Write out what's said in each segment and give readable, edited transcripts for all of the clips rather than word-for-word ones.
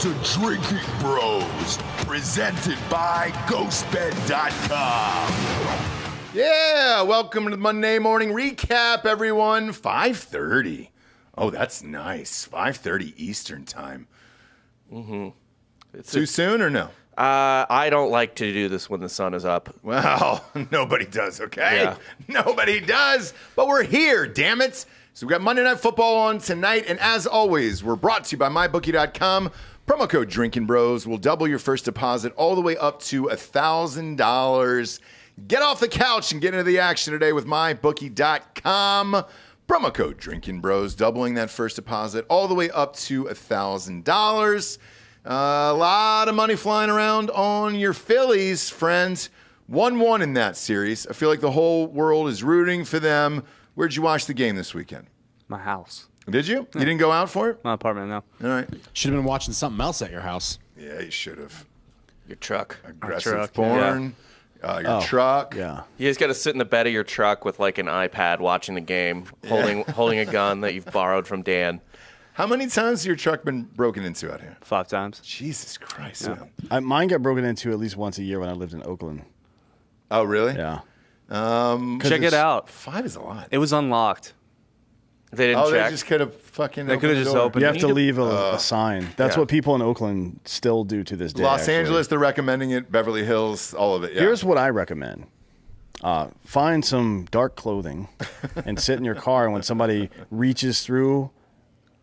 to Drinkin Bros, presented by GhostBed.com. Yeah, welcome to the Monday morning recap, everyone. 5:30. Oh, that's nice. 5:30 Eastern time. Mm-hmm. Too soon or no? I don't like to do this when the sun is up. Well, nobody does, okay? Yeah. Nobody does, but we're here, damn it. So we've got Monday Night Football on tonight, and as always, we're brought to you by MyBookie.com. Promo code Drinkin Bros will double your first deposit all the way up to $1,000. Get off the couch and get into the action today with MyBookie.com. Promo code Drinkin Bros, doubling that first deposit all the way up to $1,000. A lot of money flying around on your Phillies, friends. 1-1 in that series. I feel like the whole world is rooting for them. Where'd you watch the game this weekend? My house. Did you? Yeah. You didn't go out for it? My apartment, no. All right. Should have been watching something else at your house. Yeah, you should have. Your truck. Aggressive porn. Yeah. Your truck. Yeah. You just got to sit in the bed of your truck with like an iPad watching the game, holding a gun that you've borrowed from Dan. How many times has your truck been broken into out here? 5 times. Jesus Christ, man. Mine got broken into at least once a year when I lived in Oakland. Oh, really? Yeah. Check it out. 5 is a lot. It was unlocked. They didn't check. They just could have fucking They could have just opened You it. have to leave a sign. That's what people in Oakland still do to this day. Los actually. Angeles, they're recommending it. Beverly Hills, all of it. Yeah. Here's what I recommend. Find some dark clothing and sit in your car, and when somebody reaches through,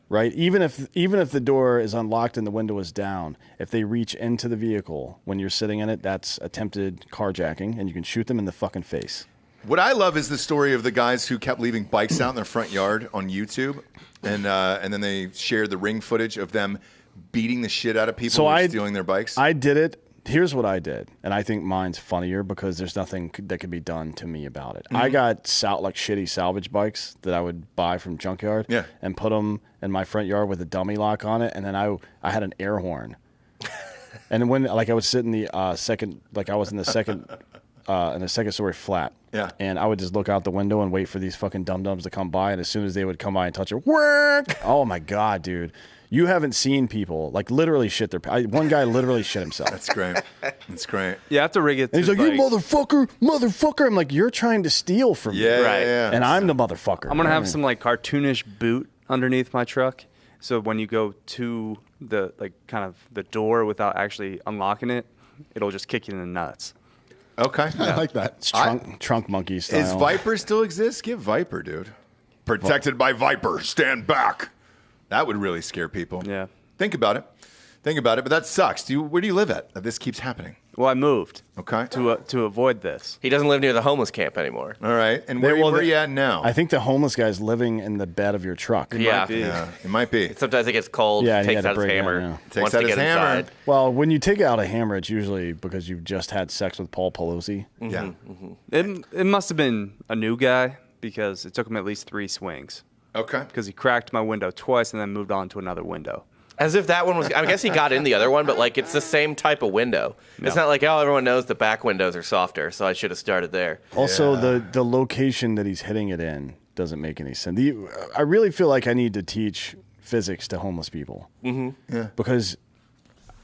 right, even if the door is unlocked and the window is down, if they reach into the vehicle when you're sitting in it, that's attempted carjacking, and you can shoot them in the fucking face. What I love is the story of the guys who kept leaving bikes out in their front yard on YouTube, and then they shared the ring footage of them beating the shit out of people who were stealing their bikes. I did it. Here's what I did, and I think mine's funnier because there's nothing that could be done to me about it. I got shitty salvage bikes that I would buy from junkyard, and put them in my front yard with a dummy lock on it, and then I had an air horn. And when I would sit in the second, I was in the second story flat. Yeah. And I would just look out the window and wait for these fucking dum-dums to come by. And as soon as they would come by and touch it, work! Oh, my God, dude. You haven't seen people, literally shit their pants. One guy literally shit himself. That's great. That's great. You have to rig it. And he's like, you motherfucker. I'm like, you're trying to steal from me. Right. Yeah. And I'm the motherfucker. I'm going to have some, cartoonish boot underneath my truck. So when you go to the, kind of the door without actually unlocking it, it'll just kick you in the nuts. Okay. I like that. It's trunk monkey style. Is Viper still exist? Give Viper, dude. Protected by Viper. Stand back. That would really scare people. Yeah. Think about it. But that sucks. Where do you live at? This keeps happening. Well, I moved. Okay. To avoid this. He doesn't live near the homeless camp anymore. All right. And where are you at now? I think the homeless guy's living in the bed of your truck. Yeah. It might be. Sometimes it gets cold. Yeah, takes out his hammer. Takes out his hammer. Inside. Well, when you take out a hammer, it's usually because you've just had sex with Paul Pelosi. Yeah. It must have been a new guy because it took him at least 3 swings. Okay. Because he cracked my window twice and then moved on to another window. As if that one was... I guess he got in the other one, but, it's the same type of window. No. It's not like, everyone knows the back windows are softer, so I should have started there. Also, the location that he's hitting it in doesn't make any sense. I really feel like I need to teach physics to homeless people. Mm-hmm. Yeah. Because...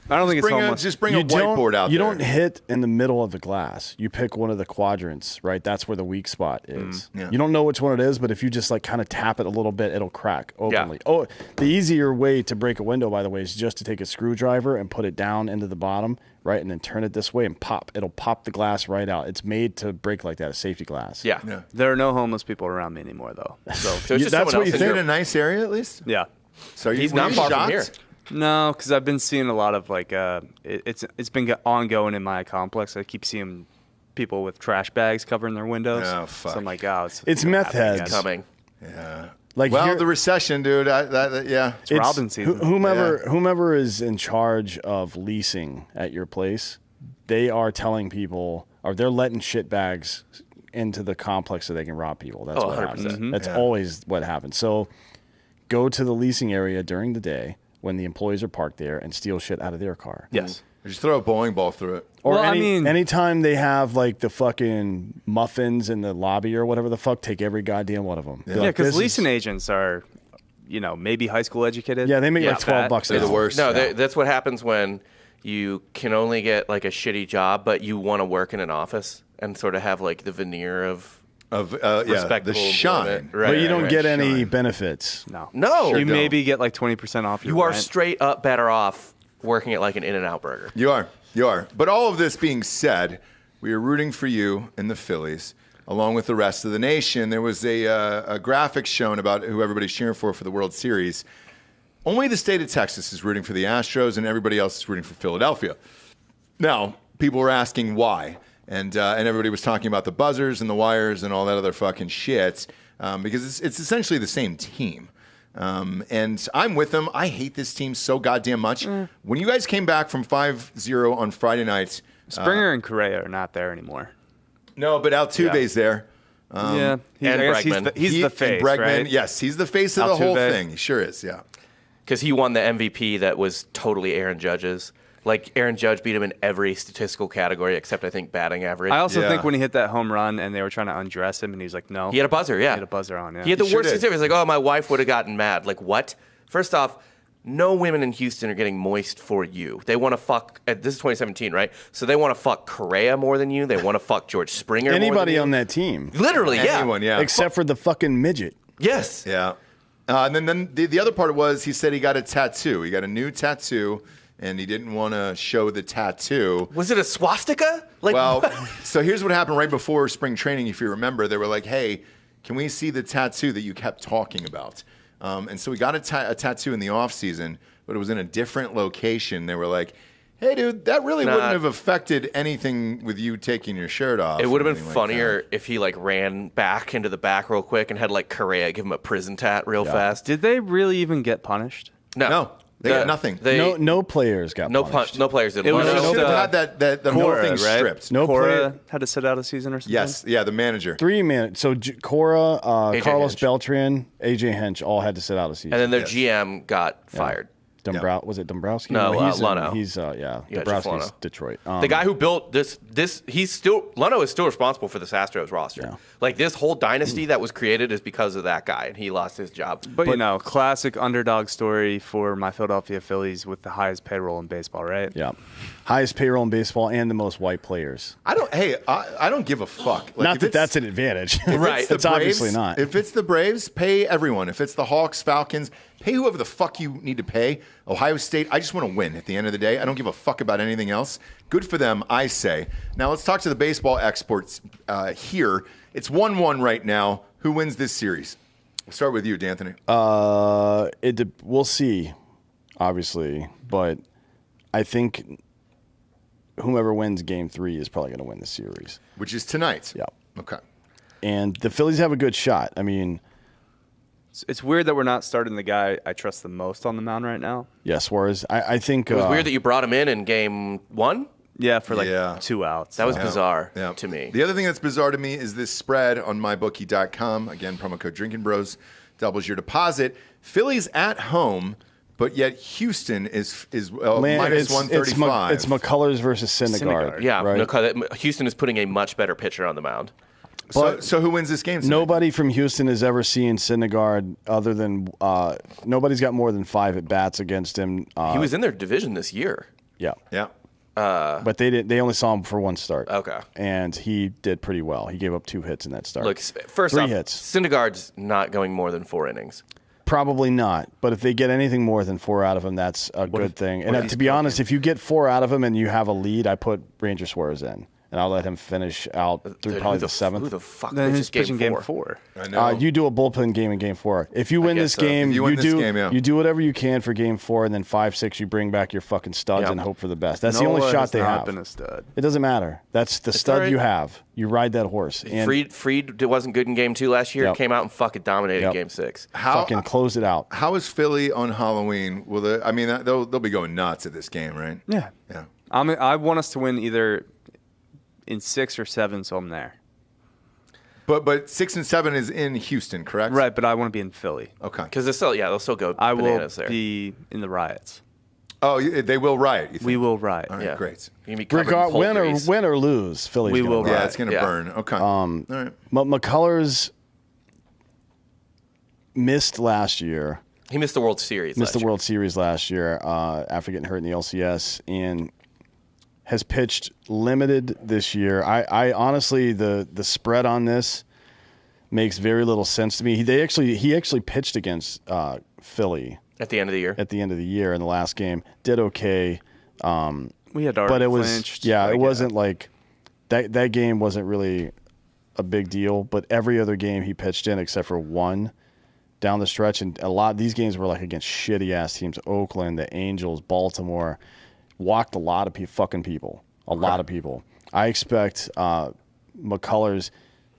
I don't think it's homeless. Just bring a whiteboard out there. You don't hit in the middle of the glass. You pick one of the quadrants, right? That's where the weak spot is. Yeah. You don't know which one it is, but if you just kind of tap it a little bit, it'll crack openly. Yeah. Oh, the easier way to break a window, by the way, is just to take a screwdriver and put it down into the bottom, right? And then turn it this way and pop. It'll pop the glass right out. It's made to break like that, a safety glass. Yeah. There are no homeless people around me anymore, though. So it's just that's what you Is it a nice area at least? yeah. So He's not far from here. No, because I've been seeing a lot of it's been ongoing in my complex. I keep seeing people with trash bags covering their windows. Oh, fuck. So I'm like, it's meth heads Coming. Yeah. Here, the recession, dude. Yeah. It's Robin season. Whomever is in charge of leasing at your place, they are telling people, or they're letting shit bags into the complex so they can rob people. That's what 100%. happens. That's always what happens. So go to the leasing area during the day when the employees are parked there and steal shit out of their car. Yes. Or just throw a bowling ball through it. Or anytime they have the fucking muffins in the lobby or whatever the fuck, take every goddamn one of them. Yeah, because leasing agents are maybe high school educated. Yeah, they make like $12 They're an the hour. worst. No, that's what happens when you can only get like a shitty job, but you want to work in an office and sort of have like the veneer of the respectable shine. employment. Right, But you don't get shine. any benefits. No. Sure You don't. maybe get like 20% off your You are rent. straight up better off working at like an In-N-Out burger. You are. But all of this being said, we are rooting for you and the Phillies, along with the rest of the nation. There was a graphic shown about who everybody's cheering for the World Series. Only the state of Texas is rooting for the Astros, and everybody else is rooting for Philadelphia. Now, people were asking why, and everybody was talking about the buzzers and the wires and all that other fucking shit, because it's essentially the same team. And I'm with them. I hate this team so goddamn much. When you guys came back from 5-0 on Friday night, Springer and Correa are not there anymore. no, but Altuve's there. I guess Bregman. he's the face, and Bregman, right? yes, he's the face of the whole Altuve. thing. He sure is, yeah. Because he won the MVP that was totally Aaron Judge's. Like, Aaron Judge beat him in every statistical category except, I think, batting average. I also Yeah. think when he hit that home run and they were trying to undress him and he's like, no. He had a buzzer, yeah. He had a buzzer on, yeah. He had the He sure worst did. exterior. He's like, oh, my wife would have gotten mad. Like, what? First off, no women in Houston are getting moist for you. They want to fuck. This is 2017, right? So they want to fuck Correa more than you. They want to fuck George Springer more than Anybody you. on that team, Literally, yeah. Anyone, yeah. except for the fucking midget. Yes. Yeah. And then the other part was he said he got a tattoo. He got a new tattoo, and he didn't want to show the tattoo. Was it a swastika? Like, Well, so here's what happened right before spring training, if you remember. They were like, hey, can we see the tattoo that you kept talking about? And so we got a tattoo in the offseason, but it was in a different location. They were like, hey, dude, that really wouldn't have affected anything with you taking your shirt off. it would have or been anything funnier like if he like ran back into the back real quick and had like Correa give him a prison tat real fast. Did they really even get punished? No, they got nothing. No players got punished. No players did. It was They just, should have had that the whole Cora, thing right? stripped. No Cora player. had to sit out a season or something? Yes, yeah, the manager. 3 minutes. So Cora, AJ Carlos Hinch. Beltran, AJ Hinch all had to sit out a season. And then their Yes. Yeah. got fired. Was it Dombrowski? No, he's Luno. He's Yeah, just Dombrowski's Luno. Detroit. The guy who built this, Luno is still responsible for this Astros roster. Yeah. Like this whole dynasty that was created is because of that guy, and he lost his job. But classic underdog story for my Philadelphia Phillies with the highest payroll in baseball, right? Yeah, highest payroll in baseball and the most white players. I don't give a fuck. Like, Not if that it's- that's an advantage, Right. It's the It's obviously Braves, not. If it's the Braves, pay everyone. If it's the Hawks, Falcons, pay whoever the fuck you need to pay. Ohio State, I just want to win at the end of the day. I don't give a fuck about anything else. Good for them, I say. Now let's talk to the baseball experts here. It's 1-1 right now. Who wins this series? We'll start with you, D'Anthony. We'll see, obviously, but I think whomever wins Game 3 is probably going to win the series. Which is tonight. Yeah. Okay. And the Phillies have a good shot. I mean, It's weird that we're not starting the guy I trust the most on the mound right now. yeah, Suarez. I think It was weird that you brought him in Game 1. Yeah, for like Yeah. 2 outs. That was bizarre Yeah. to me. The other thing that's bizarre to me is this spread on mybookie.com. Again, promo code Drinkin Bros doubles your deposit. Phillies at home, but yet Houston is minus 135. It's McCullers versus Syndergaard. Yeah, right? Houston is putting a much better pitcher on the mound. So who wins this game tonight? Nobody from Houston has ever seen Syndergaard other than nobody's got more than 5 at bats against him. He was in their division this year. Yeah. Yeah. But they only saw him for 1 start. Okay. And he did pretty well. He gave up 2 hits in that start. Look, first 3 off, hits. Syndergaard's not going more than 4 innings. Probably not. But if they get anything more than 4 out of him, that's a good thing. what if And to be honest, if you get 4 out of him and you have a lead, I put Ranger Suarez in. And I'll let him finish out through Dude, probably who the 7th. Who the fuck Then pitches who's pitching Game Game 4? 4? I know. You do a bullpen game in Game 4. If you win guess this so. game, If you win this game, yeah. you do whatever you can for Game 4, and then 5, 6, you bring back your fucking studs Yeah. and hope for the best. That's the Noah only shot has they not have. been a stud. It doesn't matter. That's the stud alright. you have. You ride that horse. And Freed wasn't good in Game 2 last year. Yep. Came out and fucking dominated Yep. Game 6. fucking close it out. How is Philly on Halloween? They'll be going nuts at this game, right? Yeah. Yeah. I want us to win either in 6 or 7, so I'm there. But 6 and 7 is in Houston, correct? Right, but I want to be in Philly. Okay. Because they'll still go I will bananas there. be in the riots. Oh, they will riot. You think? We will riot. All right, Yeah. great. You can be covered in pole grease. Win or lose, Philly's We gonna will win. Yeah, Right. it's gonna Yeah. burn. Okay. All right. McCullers missed last year. He missed the World Series. Missed the World Series last year after getting hurt in the LCS, and has pitched limited this year. I honestly, the spread on this makes very little sense to me. He actually pitched against Philly at the end of the year. At the end of the year in the last game, did okay. We had already but it was clinched. it wasn't like that game wasn't really a big deal. But every other game he pitched in except for one down the stretch, and a lot of these games were like against shitty ass teams, Oakland, the Angels, Baltimore. Walked a lot of fucking people. A lot of people. I expect McCullers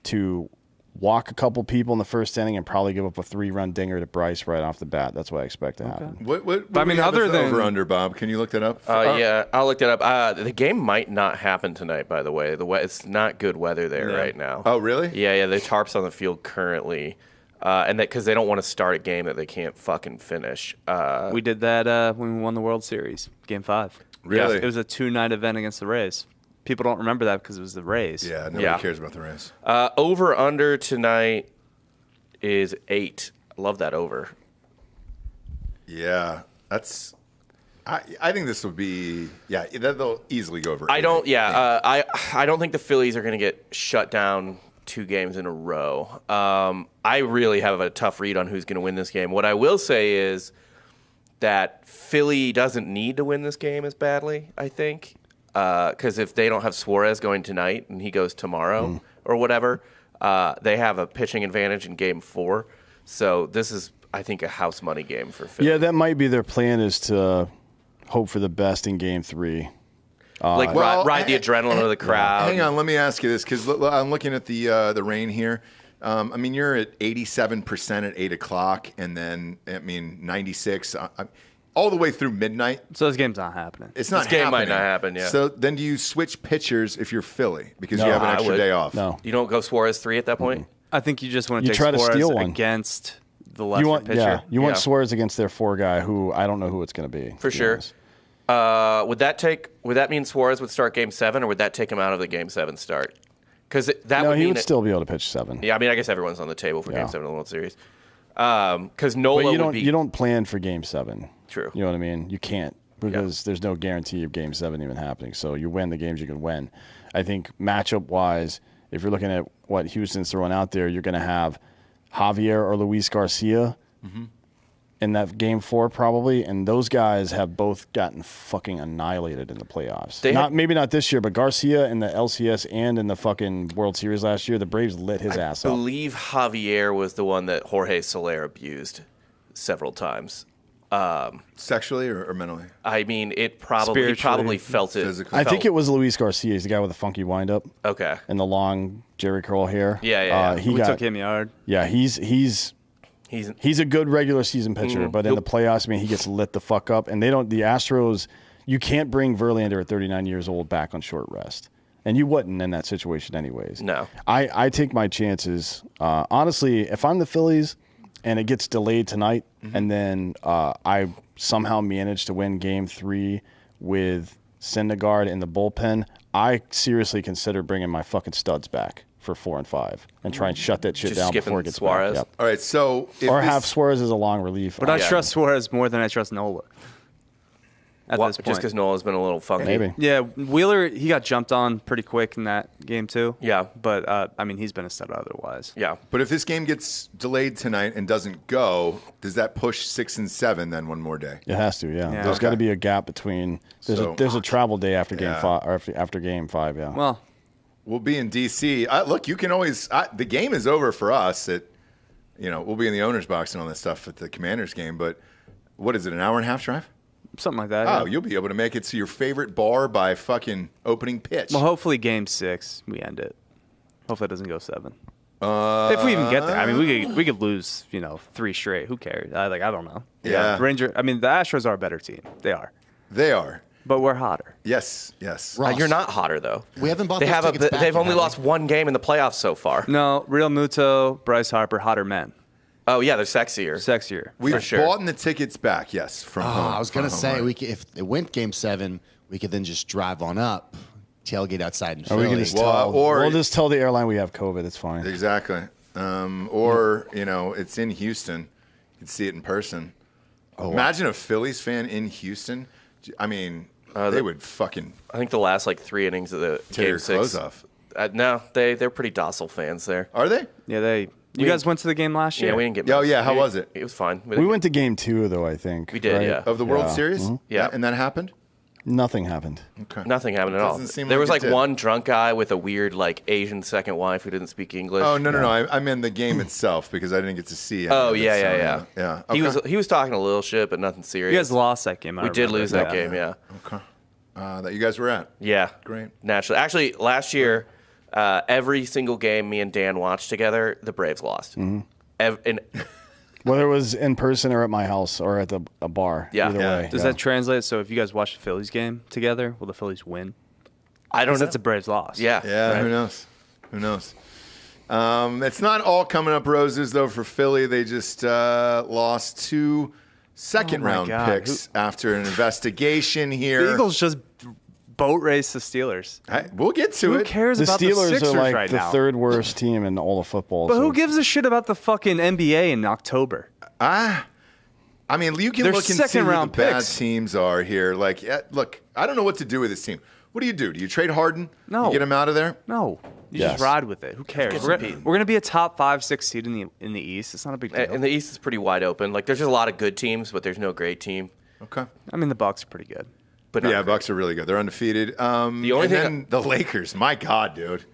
to walk a couple people in the first inning and probably give up a 3-run dinger to Bryce right off the bat. That's what I expect to happen. What I mean, other than over under, Bob, can you look that up? Yeah, I'll look that up. The game might not happen tonight. By the way, it's not good weather there right now. Oh, really? Yeah. The tarps on the field currently, and that because they don't want to start a game that they can't fucking finish. We did that when we won the World Series, Game 5. Really? It was a 2-night event against the Rays. People don't remember that because it was the Rays. Yeah, nobody cares about the Rays. Over under tonight is 8. I love that over. Yeah, that's. I think this will be. Yeah, they'll easily go over. I don't. Yeah, I don't think the Phillies are going to get shut down 2 games in a row. I really have a tough read on who's going to win this game. What I will say is that Philly doesn't need to win this game as badly, I think, because if they don't have Suarez going tonight and he goes tomorrow or whatever, they have a pitching advantage in Game 4. So this is, I think, a house money game for Philly. Yeah, that might be their plan, is to hope for the best in Game 3. Ride the adrenaline of the crowd. Hang on, let me ask you this, because I'm looking at the rain here. I mean, you're at 87% at 8 o'clock, and then, 96 all the way through midnight. So this game's not happening. It's not This happening. game might not happen, yeah. So then do you switch pitchers if you're Philly because you have an extra day off? No. You don't go Suarez 3 at that point? I think you just want to take try to Suarez steal one. against the lesser pitcher. You want Suarez against their 4 guy, who I don't know who it's going to be. For sure. Would that mean Suarez would start Game 7, or would that take him out of the Game 7 start? Because he would still be able to pitch 7. Yeah, I mean, I guess everyone's on the table for Game 7 of the World Series. Because Nola you don't plan for Game 7. True. You know what I mean? You can't, because there's no guarantee of Game 7 even happening. So you win the games you can win. I think matchup-wise, if you're looking at what Houston's throwing out there, you're going to have Javier or Luis Garcia in that Game 4 probably, and those guys have both gotten fucking annihilated in the playoffs. Maybe not this year, but Garcia in the LCS and in the fucking World Series last year, the Braves lit his ass up. I believe Javier was the one that Jorge Soler abused several times. Sexually or mentally? I mean, he probably felt it. Physically. I think it was Luis Garcia. He's the guy with the funky windup. Okay. And the long Jerry curl hair. Yeah. We took him yard. Yeah, he's a good regular season pitcher, but in the playoffs, he gets lit the fuck up. And the Astros, you can't bring Verlander at 39 years old back on short rest. And you wouldn't in that situation anyways. No. I take my chances. Honestly, if I'm the Phillies and it gets delayed tonight, and then I somehow manage to win Game 3 with Syndergaard in the bullpen, I seriously consider bringing my fucking studs back for 4 and 5 and try and shut that shit down before it gets Suarez. back. Yep. All right, so have Suarez as a long relief. But I trust Suarez more than I trust Nola. At this point. Just because Nola's been a little funky. Maybe. Yeah, Wheeler, he got jumped on pretty quick in that game too. Yeah. But, he's been a stud otherwise. Yeah. But if this game gets delayed tonight and doesn't go, does that push 6 and 7 then one more day? It has to, yeah. There's got to be a gap between. There's a travel day after Game 5, or after Game 5, yeah. Well, we'll be in D.C. Look, you can always. The game is over for us. We'll be in the owner's box and all that stuff at the Commanders game. But what is it? An hour and a half drive? something like that. Oh, yeah. you'll be able to make it to your favorite bar by fucking opening pitch. Well, hopefully Game 6 we end it. Hopefully it doesn't go 7. If we even get there, I mean, we could lose, 3 straight. Who cares? I don't know. Yeah. The Astros are a better team. They are. They are. But we're hotter. Yes. Ross, You're not hotter though. We haven't bought They those have tickets back they've yet, only have we? lost one game in the playoffs so far. No, Real Muto, Bryce Harper, hotter men. Oh yeah, they're sexier. Sexier. We've For sure. bought the tickets back, yes, from home. I was going to from say, home, right. if it went Game 7, we could then just drive on up, tailgate outside in Are Philly. we going to Well, or- we'll just tell the airline we have COVID. It's fine. Exactly. Or, it's in Houston. You can see it in person. Imagine a Phillies fan in Houston. I mean, they would fucking I think the last like 3 innings of the tear game your 6. clothes off. No, they're pretty docile fans there. Are they? Yeah, you guys went to the game last year? Yeah, we didn't get. Oh yeah, how was it? It was fine. We went to game 2 though. I think We did, right? yeah. Of the World Series? Mm-hmm. Yeah. And that happened? Nothing happened. Okay. Nothing happened at all. Doesn't seem There like was it like did. one drunk guy with a weird like Asian second wife who didn't speak English. Oh, no. I meant the game itself because I didn't get to see it. Oh So, yeah. Yeah. He was talking a little shit, but nothing serious. You guys lost that game. We did lose that game. Yeah. Okay. That you guys were at. Yeah. Great. Naturally, actually, last year, every single game me and Dan watched together, the Braves lost. And Whether it was in person or at my house or at a bar. Yeah. Either Yeah. way. Does that translate? So if you guys watch the Phillies game together, will the Phillies win? I don't know. That's a Braves loss. Yeah. Yeah, right. who knows? It's not all coming up roses, though, for Philly. They just lost 2 second-round God. picks after an investigation here. The Eagles just boat race the Steelers. We'll get to Who it. cares The about the Steelers Sixers are like right the now? 3rd worst team in all of football. But so- who gives a shit about the fucking NBA in October? I mean, you can They're look and see who the second-round bad picks. teams are here. Like, look, I don't know what to do with this team. What do? Do you trade Harden? No. You get him out of there? No, you Yes. just ride with it. Who cares? We're gonna be a top 5-6 seed in the East. It's not a big deal. And the East is pretty wide open. Like, there's just a lot of good teams, but there's no great team. Okay. I mean, the Bucks are pretty good. But not Yeah, great. Bucks are really good. They're undefeated. The only and thing then the Lakers. My God, dude.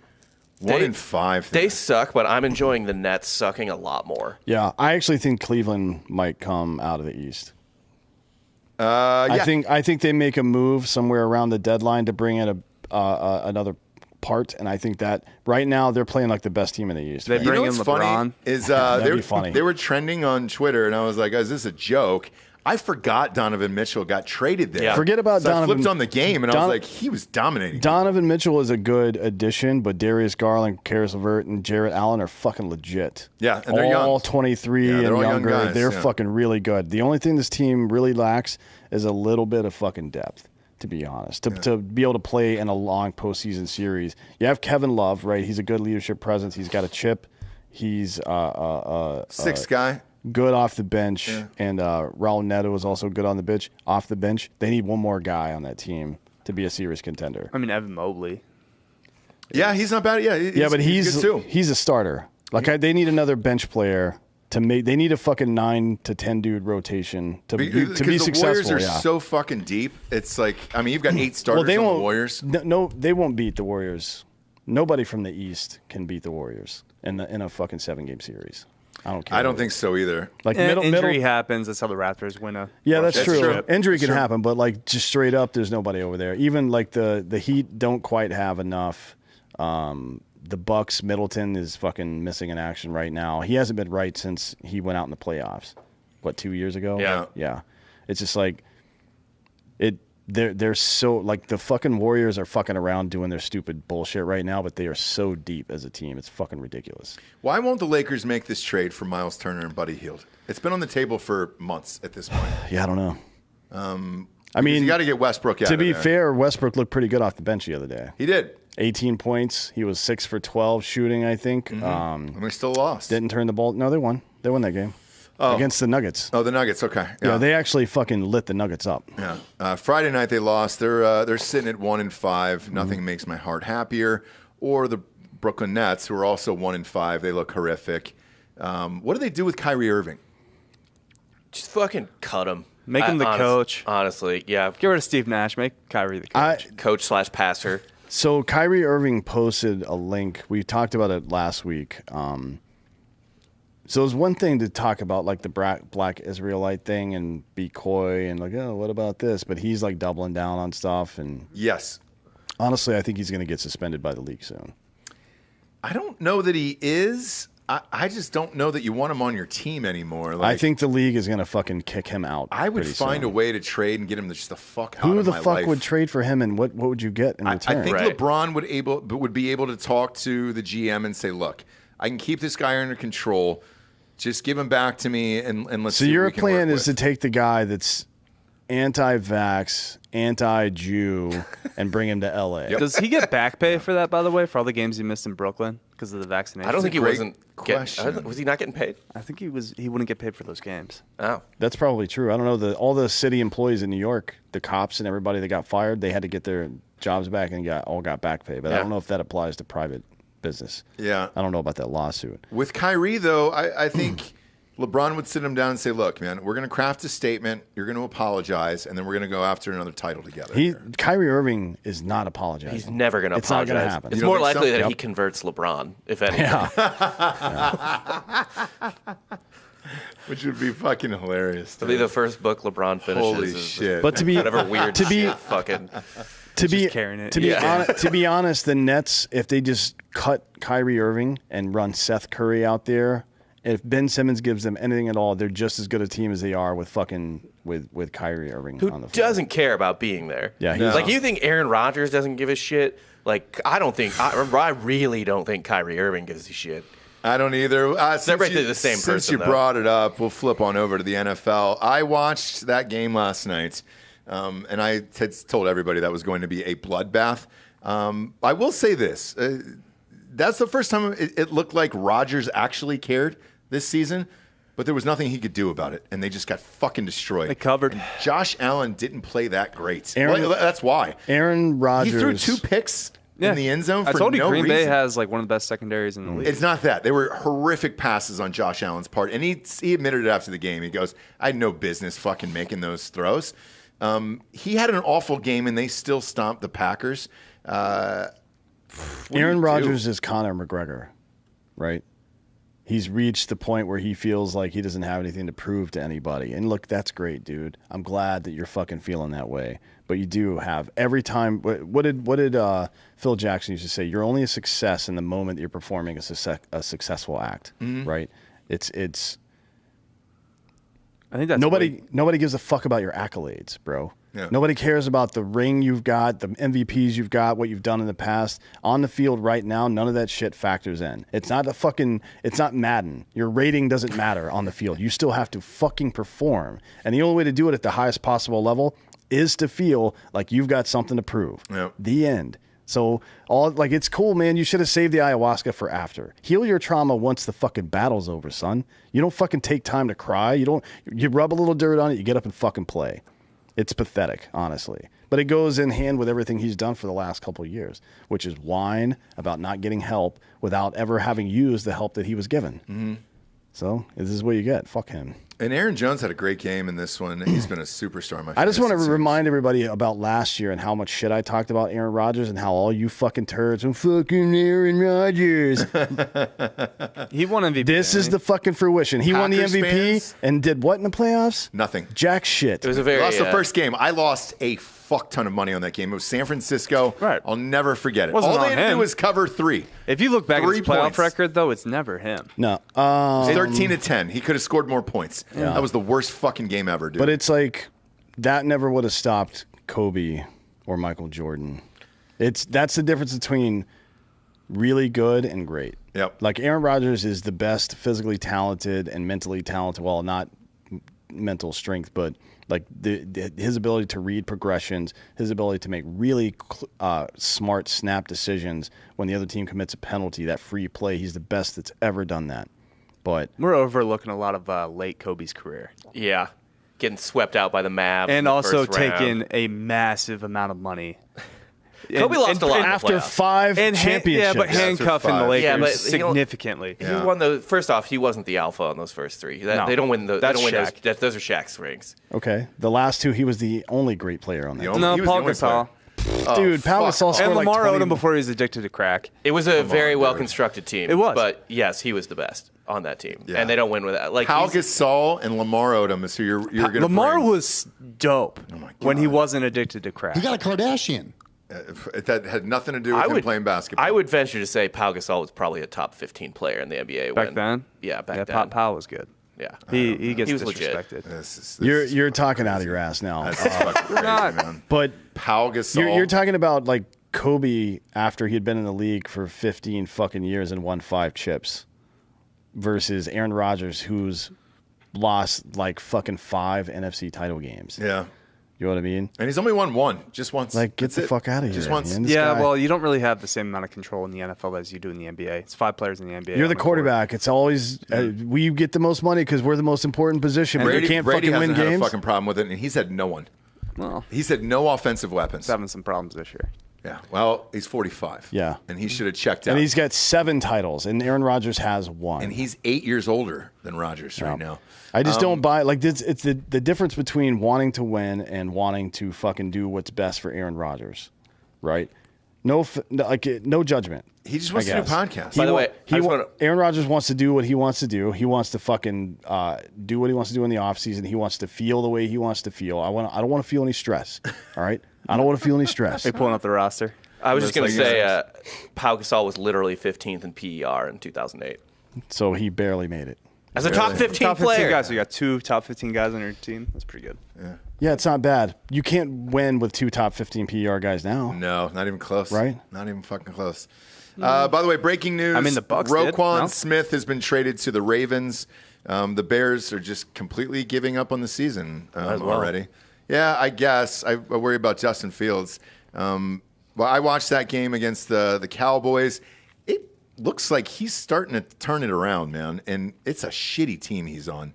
1-5. They suck, but I'm enjoying the Nets sucking a lot more. Yeah, I actually think Cleveland might come out of the East. Yeah. I think they make a move somewhere around the deadline to bring in another part, and I think that right now they're playing like the best team in the East. They You bring know in what's LeBron. funny is That'd be funny. they were trending on Twitter, and I was like, "Oh, is this a joke?" I forgot Donovan Mitchell got traded there. Yeah. Forget about So I Donovan. flipped on the game, and I was like, he was dominating. Donovan Mitchell is a good addition, but Darius Garland, Karis LeVert, and Jarrett Allen are fucking legit. Yeah, and they're all young. 23 Yeah, they're and all young younger. guys, They're yeah. fucking really good. The only thing this team really lacks is a little bit of fucking depth, to be honest. To be able to play in a long postseason series. You have Kevin Love, right? He's a good leadership presence. He's got a chip. He's Sixth guy. good off the bench, and Raul Neto is also good on the bench. Off the bench, they need one more guy on that team to be a serious contender. I mean, Evan Mobley. Yeah, he's not bad. Yeah, But he's good too. he's a starter. Like they need another bench player to make. They need a fucking 9 to 10 dude rotation to be Because successful. the Warriors are yeah. so fucking deep. It's like, I mean, you've got 8 starters they on won't. the Warriors. No, they won't beat the Warriors. Nobody from the East can beat the Warriors in a fucking 7-game series. I don't care. I don't think so either. Like Injury happens. That's how the Raptors win a. Yeah, that's true. true. Injury can Sure. happen, but like just straight up, there's nobody over there. Even like the Heat don't quite have enough. The Bucks, Middleton is fucking missing in action right now. He hasn't been right since he went out in the playoffs. What, 2 years ago? Yeah. Yeah. It's just like it. They're so like the fucking Warriors are fucking around doing their stupid bullshit right now, but they are so deep as a team. It's fucking ridiculous. Why won't the Lakers make this trade for Miles Turner and Buddy Hield? It's been on the table for months at this point. Yeah, I don't know. I Because mean, you got to get Westbrook out to of be there. fair, Westbrook looked pretty good off the bench the other day. He did. 18 points. He was 6 for 12 shooting, I think. And we still lost. Didn't turn the ball. No, they won. They won that game against the Nuggets. Oh, the Nuggets. Okay. Yeah, they actually fucking lit the Nuggets up. Yeah. Friday night they lost. They're sitting at 1-5. Nothing makes my heart happier. Or the Brooklyn Nets, who are also 1-5. They look horrific. What do they do with Kyrie Irving? Just fucking cut him. Make him the coach. Honestly, yeah. Get rid of Steve Nash. Make Kyrie the coach. Coach/passer. So Kyrie Irving posted a link. We talked about it last week. So it was one thing to talk about like the black Israelite thing and be coy and like, oh, what about this? But he's like doubling down on stuff. And Yes. honestly, I think he's going to get suspended by the league soon. I don't know that he is. I just don't know that you want him on your team anymore. Like, I think the league is going to fucking kick him out. I would pretty find soon. a way to trade and get him just the fuck out Who of the my fuck life. would trade for him, and what would you get in I return? think Right. LeBron would be able to talk to the GM and say, "Look, I can keep this guy under control. Just give him back to me, and let's." So see your what we can plan work is to with." take the guy that's anti-vax, anti-Jew, and bring him to L.A. Does he get back pay for that, by the way, for all the games he missed in Brooklyn because of the vaccination? I don't think he wasn't. Question. Was he not getting paid? I think he was. He wouldn't get paid for those games. Oh, That's probably true. I don't know. All the city employees in New York, the cops and everybody that got fired, they had to get their jobs back and all got back pay. But I don't know if that applies to private business. Yeah. I don't know about that lawsuit. With Kyrie, though, I think LeBron would sit him down and say, look, man, we're going to craft a statement. You're going to apologize, and then we're going to go after another title together. Kyrie Irving is not apologizing. he's never going to It's not apologize. gonna happen. It's You don't more think so? likely that Yep. he converts LeBron, if anything. Which would be fucking hilarious. It'll be the first book LeBron finishes. Holy is shit. But to be whatever weird to be shit fucking. carrying it. To be honest, the Nets, if they just cut Kyrie Irving and run Seth Curry out there, if Ben Simmons gives them anything at all, they're just as good a team as they are with with Kyrie Irving Who on the floor. doesn't care about being there? Yeah, he's- like you think Aaron Rodgers doesn't give a shit? Like I don't think I really don't think Kyrie Irving gives a shit. I don't either. They're basically the same Since person, you though. brought it up, we'll flip on over to the NFL. I watched that game last night, and I had told everybody that was going to be a bloodbath. I will say this. That's the first time it looked like Rodgers actually cared this season, but there was nothing he could do about it, and they just got fucking destroyed. They covered. And Josh Allen didn't play that great. Aaron- Well, that's why. Aaron Rodgers. He threw 2 picks in the end zone for I told you no Green Bay reason. has like one of the best secondaries in the league. It's not that. They were horrific passes on Josh Allen's part. And he admitted it after the game. He goes, I had no business fucking making those throws. He had an awful game, and they still stomped the Packers. What do Aaron you do? Rodgers is Conor McGregor, right? He's reached the point where he feels like he doesn't have anything to prove to anybody. And look, that's great, dude. I'm glad that you're fucking feeling that way. But you do have every time. What did Phil Jackson used to say? You're only a success in the moment that you're performing a successful act, right? It's I think that's nobody gives a fuck about your accolades, bro. Yeah. Nobody cares about the ring you've got, the MVPs you've got, what you've done in the past. On the field right now, none of that shit factors in. It's not Madden. Your rating doesn't matter on the field. You still have to fucking perform. And the only way to do it at the highest possible level is to feel like you've got something to prove. Yep. The end. So it's cool, man. You should have saved the ayahuasca for after. Heal your trauma once the fucking battle's over, son. You don't fucking take time to cry. You rub a little dirt on it, you get up and fucking play. It's pathetic, honestly. But it goes in hand with everything he's done for the last couple of years, which is whine about not getting help without ever having used the help that he was given. Mm-hmm. So this is what you get. Fuck him. And Aaron Jones had a great game in this one. He's been a superstar in my I just want to fantasy remind everybody about last year and how much shit I talked about Aaron Rodgers and how all you fucking turds and fucking Aaron Rodgers. He won MVP. This is the fucking fruition. He won the Packers MVP fans? and did what in the playoffs? Nothing. Jack shit. It was a very Lost the first game. I lost a fuck ton of money on that game. It was San Francisco. Right. I'll never forget it. Wasn't All they on had to do him. was cover 3. If you look back at 3 his playoff points. record, though, it's never him. No. 13-10. He could have scored more points. That was the worst fucking game ever, dude. But it's like that never would have stopped Kobe or Michael Jordan. That's the difference between really good and great. Yep. Like Aaron Rodgers is the best physically talented and mentally talented. Well, not mental strength, but like his ability to read progressions, his ability to make really smart snap decisions when the other team commits a penalty, that free play. He's the best that's ever done that. But We're overlooking a lot of late Kobe's career. Yeah, getting swept out by the Mavs. in And the also first round. taking a massive amount of money. Kobe lost a lot in the after playoffs. 5 championships. Yeah, but handcuffing the 5. Lakers Yeah, but significantly. He won the first off. He wasn't the alpha on those first 3. No. They don't win. They That's don't win Shaq. those are Shaq's rings. Okay. The last 2, he was the only great player on that. The team. only- No, he was Paul the only Gasol. Dude, Pau fuck. Gasol scored And like Lamar 20 owed him before he was addicted to crack. It was a very dude. well constructed team. It was. but yes, he was the best on that team, Yeah. and they don't win with that. Like Pau he's- Gasol and Lamar Odom is who you're going to Lamar bring. was dope when he wasn't addicted to crack. He got a Kardashian. That had nothing to do with him playing basketball. I would venture to say Pau Gasol was probably a top 15 player in the NBA back then. Yeah, back yeah, then. Pau was good. Yeah, He gets He was legit. disrespected. This You're talking out of your ass now. That's fucking crazy, not. man. But Pau Gasol. you're talking about like Kobe after he had been in the league for 15 fucking years and won 5 chips versus Aaron Rodgers, who's lost like fucking 5 NFC title games. Yeah. You know what I mean? And he's only won one, just once. Like, get That's the it. fuck out of here. Just once. man. Yeah, Guy- well, you don't really have the same amount of control in the NFL as you do in the NBA. It's 5 players in the NBA. You're on the court. quarterback. It's always we get the most money because we're the most important position. But you can't Brady fucking win hasn't had games. a fucking problem with it, and he's had no one. Well, He's had no offensive weapons. he's having some problems this year. Yeah. Well, he's 45. Yeah. And he should have checked out. And he's got 7 titles, and Aaron Rodgers has 1. And he's 8 years older than Rodgers right now. I just don't buy like this. It's the difference between wanting to win and wanting to fucking do what's best for Aaron Rodgers, right? No judgment. He just wants to do podcasts. By the way, I just wanna- Aaron Rodgers wants to do what he wants to do. He wants to fucking do what he wants to do in the offseason. He wants to feel the way he wants to feel. I don't want to feel any stress. All right, I don't want to feel any stress. They pulling up the roster. I was just going to say, Pau Gasol was literally 15th in PER in 2008. So he barely made it. As a top 15 Top 15 player. guys. So you got 2 top 15 guys on your team. That's pretty good. Yeah, it's not bad. You can't win with 2 top 15 PER guys now. No, not even close. Right? Not even fucking close. By the way, breaking news. I mean, the Bucks did. Roquan No? Smith has been traded to the Ravens. The Bears are just completely giving up on the season already. Yeah, I guess. I worry about Justin Fields. Well, I watched that game against the Cowboys. It looks like he's starting to turn it around, man. And it's a shitty team he's on.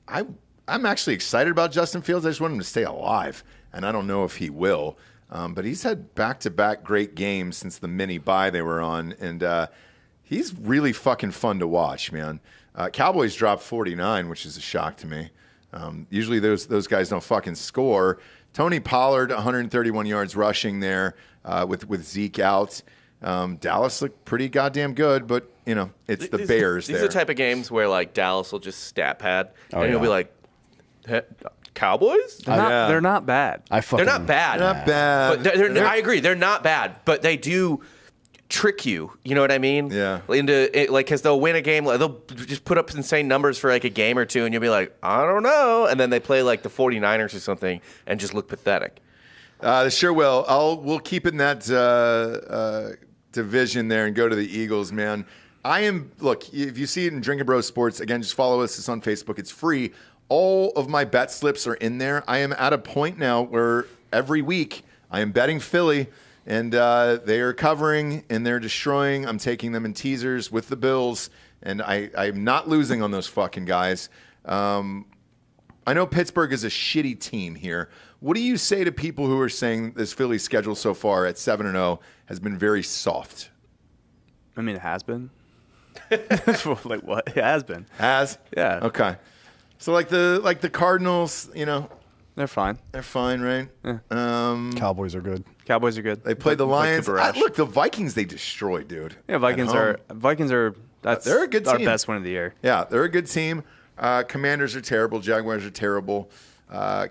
I'm actually excited about Justin Fields. I just want him to stay alive. And I don't know if he will. But he's had back-to-back great games since the mini bye they were on. And he's really fucking fun to watch, man. Cowboys dropped 49, which is a shock to me. Usually those guys don't fucking score. Tony Pollard, 131 yards rushing there with Zeke out. Dallas looked pretty goddamn good, but, it's the Bears These there. are the type of games where, like, Dallas will just stat pad, and yeah. you'll be like, Cowboys? They're not bad. They're not bad. Not bad. But I agree. They're not bad, but they do trick you. You know what I mean? Yeah. Because they'll win a game. Like, they'll just put up insane numbers for like a game or two, and you'll be like, I don't know. And then they play like the 49ers or something and just look pathetic. They sure will. We'll keep it in that division there and go to the Eagles, man. Look, if you see it in Drinkin' Bros Sports, again, just follow us. It's on Facebook. It's free. All of my bet slips are in there. I am at a point now where every week I am betting Philly, and they are covering and they're destroying. I'm taking them in teasers with the Bills, and I'm not losing on those fucking guys. I know Pittsburgh is a shitty team here. What do you say to people who are saying this Philly schedule so far at 7-0 has been very soft? I mean, it has been. Like what? It has been. Has? Yeah. Okay. So like the Cardinals, They're fine. they're fine, right? Yeah. Cowboys are good. Cowboys are good. They played the Like Lions. barrage. Look, the Vikings they destroyed, dude. Yeah, Vikings are. That's They're a good our team. best win of the year. Yeah, they're a good team. Commanders are terrible. Jaguars are terrible.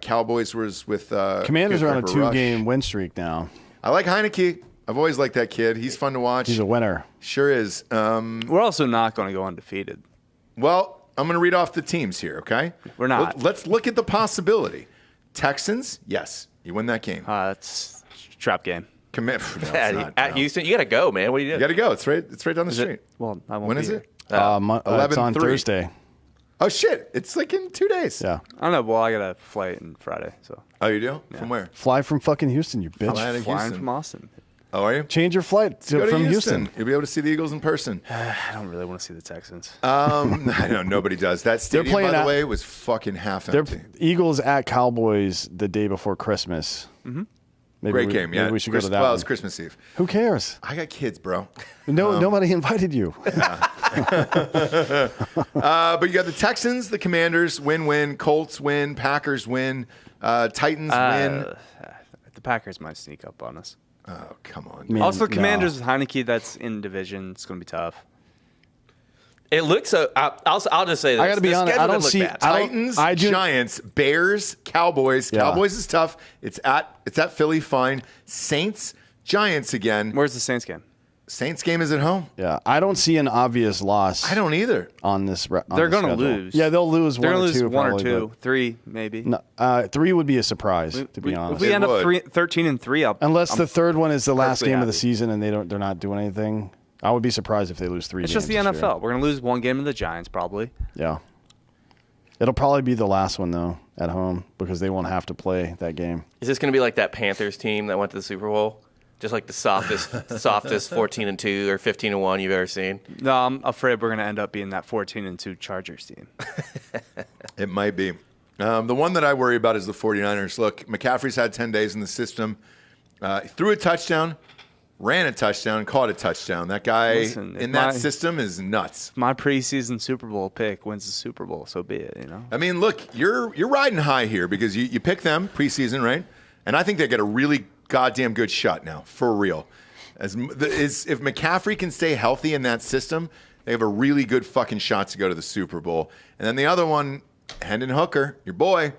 Cowboys was with Commanders are on a Cooper Rush. 2-game win streak now. I like Heineke. I've always liked that kid. He's fun to watch. He's a winner. Sure is. We're also not going to go undefeated. Well, I'm going to read off the teams here, okay? We're not. Let's look at the possibility. Texans, yes. You win that game. That's trap game. Commit. No, it's not, At no. Houston, you got to go, man. What are you You doing? got to go. It's right down the street. Well, I won't When be is here. it? It's on 11-3. Thursday. Oh, shit. It's like in 2 days. Yeah. I don't know. Well, I got a flight on Friday, so Oh, you do? From where? Fly from fucking Houston, you bitch. Flying to flying Houston. from Austin. Oh, are you? Change your flight Go to from Houston. You'll be able to see the Eagles in person. I don't really want to see the Texans. I know nobody does. That stadium, playing by the at- way, was fucking half They're empty. Eagles at Cowboys the day before Christmas. Mm-hmm. Great game, yeah. Maybe we should go to that Well, one. it's Christmas Eve. Who cares? I got kids, bro. No, nobody invited you. But you got the Texans, the Commanders, win-win. Colts win. Packers win. Titans win. The Packers might sneak up on us. Oh, come on. Man, Also, no. Commanders with Heineke, that's in division. It's going to be tough. It looks so. I'll just say this. I got to be The honest. schedule I don't doesn't see look bad. Titans, I do. Giants, Bears, Cowboys. Yeah. Cowboys is tough. It's at Philly, fine. Saints, Giants again. Where's the Saints game? Saints game is at home. Yeah, I don't see an obvious loss. I don't either. on this. They're going to lose. Yeah, they'll lose. They're going going to to lose one or probably, two, 3 maybe. but- No, 3 would be a surprise, to be If honest. we end up would. 13-3, Unless the third one is the last perfectly game of the happy. season and they're not doing anything. I would be surprised if they lose 3 it's games just the this year. NFL. We're going to lose one game to the Giants probably. Yeah. It'll probably be the last one, though, at home, because they won't have to play that game. Is this going to be like that Panthers team that went to the Super Bowl? Just like the softest 14-2 or 15-1 you've ever seen? No, I'm afraid we're going to end up being that 14-2 Chargers team. It might be. The one that I worry about is the 49ers. Look, McCaffrey's had 10 days in the system. Threw a touchdown, ran a touchdown, caught a touchdown. That guy in that system is nuts. My preseason Super Bowl pick wins the Super Bowl, so be it, you know? I mean, look, you're riding high here because you pick them preseason, right? And I think they get a really goddamn good shot now, for real. If McCaffrey can stay healthy in that system, they have a really good fucking shot to go to the Super Bowl. And then the other one, Hendon Hooker, your boy.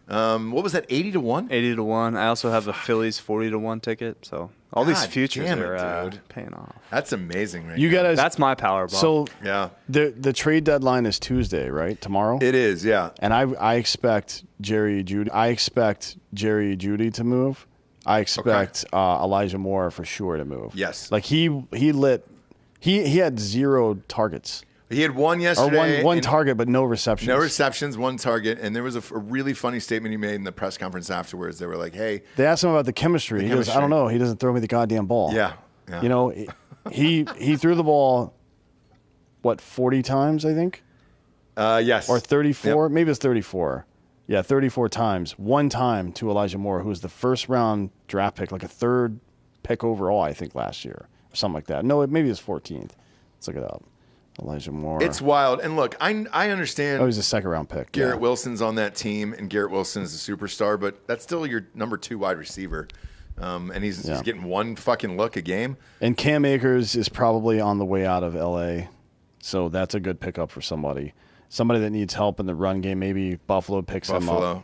What was that, 80-1? 80-1. I also have the Phillies 40-1 ticket. So all these futures are paying off. That's amazing, right? That's my Powerball. So yeah, the trade deadline is Tuesday, right? Tomorrow. It is, yeah. And I expect Jerry Jeudy. To move. I expect Elijah Moore for sure to move. Yes. Like he had 0 targets. He had one yesterday. Or one target, but no receptions. No receptions, one target. And there was a really funny statement he made in the press conference afterwards. They were like, hey. They asked him about the chemistry. He goes, I don't know. He doesn't throw me the goddamn ball. Yeah. You know, he threw the ball, 40 times, I think? Yes. Or 34? Yep. Maybe it's 34. Yeah, 34 times. One time to Elijah Moore, who was the first-round draft pick, like a third pick overall, I think, last year. Or something like that. No, maybe it's 14th. Let's look it up. Elijah Moore. It's wild. And look, I understand. Oh, he's a second-round pick. Garrett Wilson's on that team, and Garrett Wilson is a superstar, but that's still your number 2 wide receiver. And he's getting one fucking look a game. And Cam Akers is probably on the way out of L.A., so that's a good pickup for somebody. Somebody that needs help in the run game. Maybe Buffalo picks him up.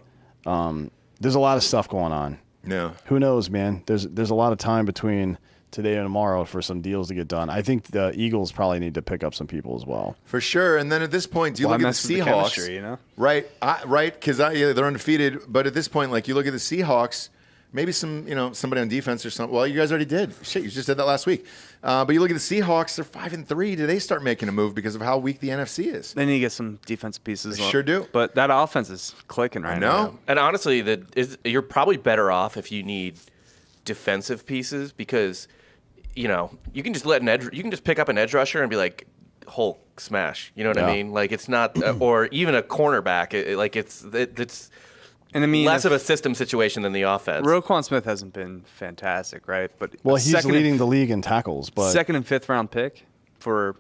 There's a lot of stuff going on. Yeah. Who knows, man? There's a lot of time between today and tomorrow for some deals to get done. I think the Eagles probably need to pick up some people as well. For sure. And then at this point, do you look at the Seahawks? You know? Right. Because they're undefeated. But at this point, like, you look at the Seahawks, maybe somebody on defense or something. Well, you guys already did. Shit, you just did that last week. But you look at the Seahawks, they're 5-3. Do they start making a move because of how weak the NFC is? They need to get some defensive pieces. They sure do. But that offense is clicking right now. And honestly, you're probably better off if you need defensive pieces because – you can just you can just pick up an edge rusher and be like, Hulk smash. You know what I mean? Like it's not, or even a cornerback. It's and I mean less of a system situation than the offense. Roquan Smith hasn't been fantastic, right? But he's leading the league in tackles. But second and 5th round pick for.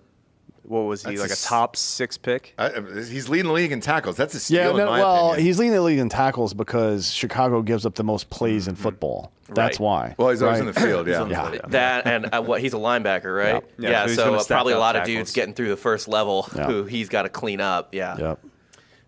What was he, like a top 6 pick? He's leading the league in tackles. That's a steal in my opinion. He's leading the league in tackles because Chicago gives up the most plays in football. That's why. Well, he's always in the field, yeah. That and he's a linebacker, right? Yeah, so probably a lot of dudes getting through the first level who he's got to clean up. Yeah.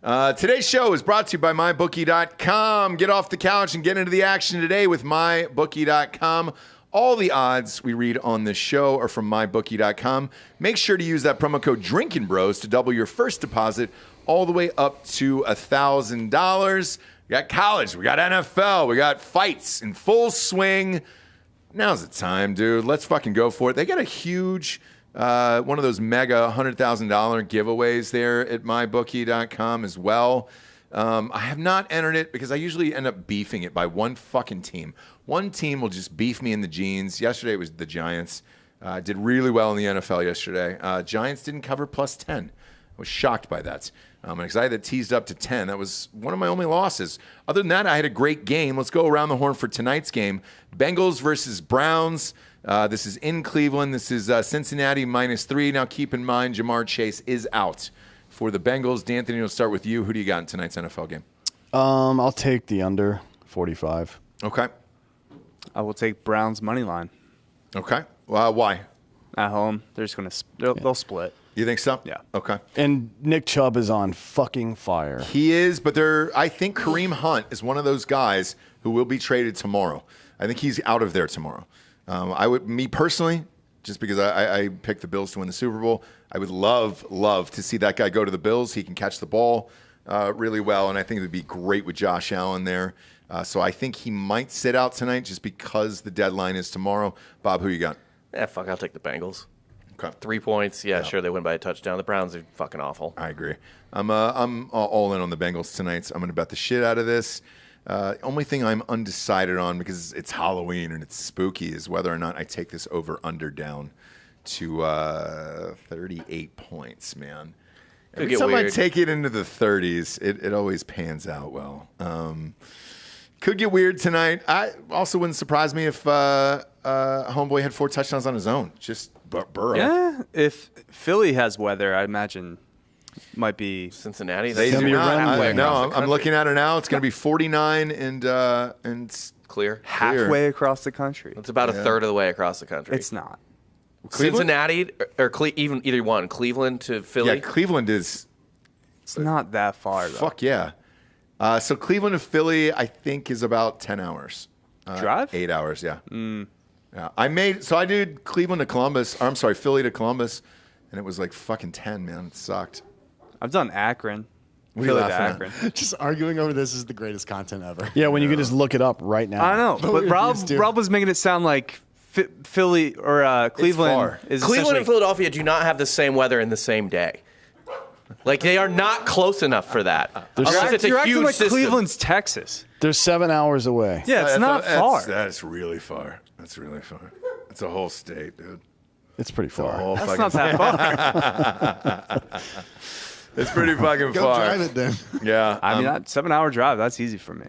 Yep. Today's show is brought to you by MyBookie.com. Get off the couch and get into the action today with MyBookie.com. All the odds we read on this show are from MyBookie.com. Make sure to use that promo code Drinkin Bros to double your first deposit all the way up to $1,000. We got college, we got NFL, we got fights in full swing. Now's the time, dude. Let's fucking go for it. They got a huge, one of those mega $100,000 giveaways there at MyBookie.com as well. I have not entered it because I usually end up beefing it by one fucking team. One team will just beef me in the jeans. Yesterday it was the Giants. Did really well in the NFL yesterday. Giants didn't cover plus 10. I was shocked by that. Because I had it teased up to 10. That was one of my only losses. Other than that, I had a great game. Let's go around the horn for tonight's game. Bengals versus Browns. This is in Cleveland. This is Cincinnati -3. Now keep in mind, Jamar Chase is out for the Bengals. D'Anthony, we'll start with you. Who do you got in tonight's NFL game? I'll take the under 45. Okay. I will take Browns money line. Okay. Why? At home, they're just going to they'll split. You think so? Yeah. Okay. And Nick Chubb is on fucking fire. He is, but I think Kareem Hunt is one of those guys who will be traded tomorrow. I think he's out of there tomorrow. Me personally, just because I picked the Bills to win the Super Bowl, I would love to see that guy go to the Bills. He can catch the ball really well, and I think it would be great with Josh Allen there. So I think he might sit out tonight just because the deadline is tomorrow. Bob, who you got? Fuck, I'll take the Bengals. Okay. 3 points. Yeah, sure, they win by a touchdown. The Browns are fucking awful. I agree. I'm all in on the Bengals tonight, so I'm going to bet the shit out of this. Only thing I'm undecided on, because it's Halloween and it's spooky, is whether or not I take this over-under down to 38 points, man. Every time I take it into the 30s, it always pans out well. Could get weird tonight. I also wouldn't surprise me if Homeboy had 4 touchdowns on his own. Just Burrow. Yeah, if Philly has weather, I imagine might be Cincinnati. They do not. No, I'm looking at it now. It's going to be 49 and clear. halfway across the country. It's about a third of the way across the country. It's not. Cleveland? Cincinnati or even either one. Cleveland to Philly. Yeah, Cleveland is. It's not that far, though. Fuck yeah. So Cleveland to Philly, I think, is about 10 hours. Drive? 8 hours, yeah. Yeah. I did Cleveland to Columbus. I'm sorry, Philly to Columbus, and it was like fucking 10, man. It sucked. I've done Akron. What are you Philly to laughing at? Akron. Just arguing over this is the greatest content ever. Yeah, when you can just look it up right now. I know, But but we're Rob, used to. Rob was making it sound like Philly or Cleveland far. is Cleveland essentially- and Philadelphia do not have the same weather in the same day. Like, they are not close enough for that. Unless it's a You're acting huge like system. Cleveland's Texas. They're 7 hours away. Yeah, it's not far. That's really far. That's really far. It's a whole state, dude. It's pretty far. That's not that far. It's pretty fucking Go far. drive it then. Yeah. I mean, that 7-hour drive, that's easy for me.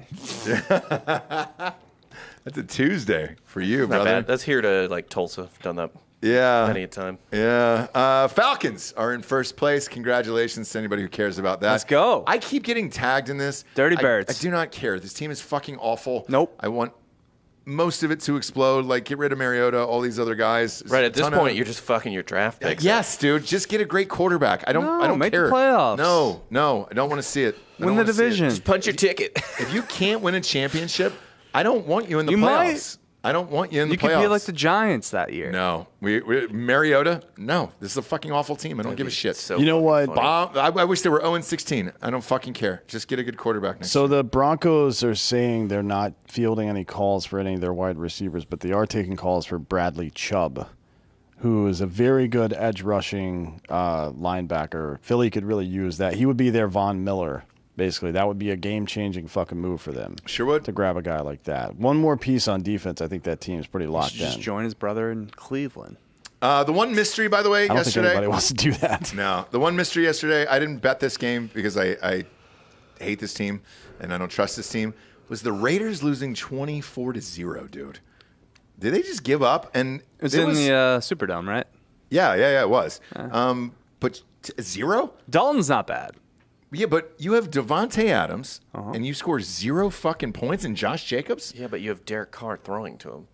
That's a Tuesday for you, Not brother. bad. That's here to, like, Tulsa. I've done that Yeah. many a time. Yeah. Falcons are in first place. Congratulations to anybody who cares about that. Let's go. I keep getting tagged in this. Dirty I Birds. do not care. This team is fucking awful. Nope. I want most of it to explode. Like, get rid of Mariota, all these other guys. Right, at this Ton point, of- you're just fucking your draft picks. Yes, dude. Just get a great quarterback. I don't make the care. playoffs. No. I don't want to see it. I Win don't the wanna see it. division. Punch your ticket. If you can't win a championship, I don't want you in the You playoffs. I don't want you in the You playoffs. could be like the Giants that year. No. We Mariota, no. This is a fucking awful team. I don't give a shit. So You know what? funny. I wish they were 0-16. I don't fucking care. Just get a good quarterback next So year. the Broncos are saying they're not fielding any calls for any of their wide receivers, but they are taking calls for Bradley Chubb, who is a very good edge rushing linebacker. Philly could really use that. He would be their Von Miller, basically. That would be a game-changing fucking move for them. Sure would. To grab a guy like that. One more piece on defense, I think that team's pretty locked Just in. join his brother in Cleveland. The one mystery, by the way, I don't think yesterday. anybody wants to do that. No. The one mystery yesterday, I didn't bet this game because I hate this team and I don't trust this team, was the Raiders losing 24-0, dude. Did they just give up? And It was in the Superdome, right? Yeah, it was. But 0? Dalton's not bad. Yeah, but you have Devontae Adams, and you score 0 fucking points, and Josh Jacobs? Yeah, but you have Derek Carr throwing to him.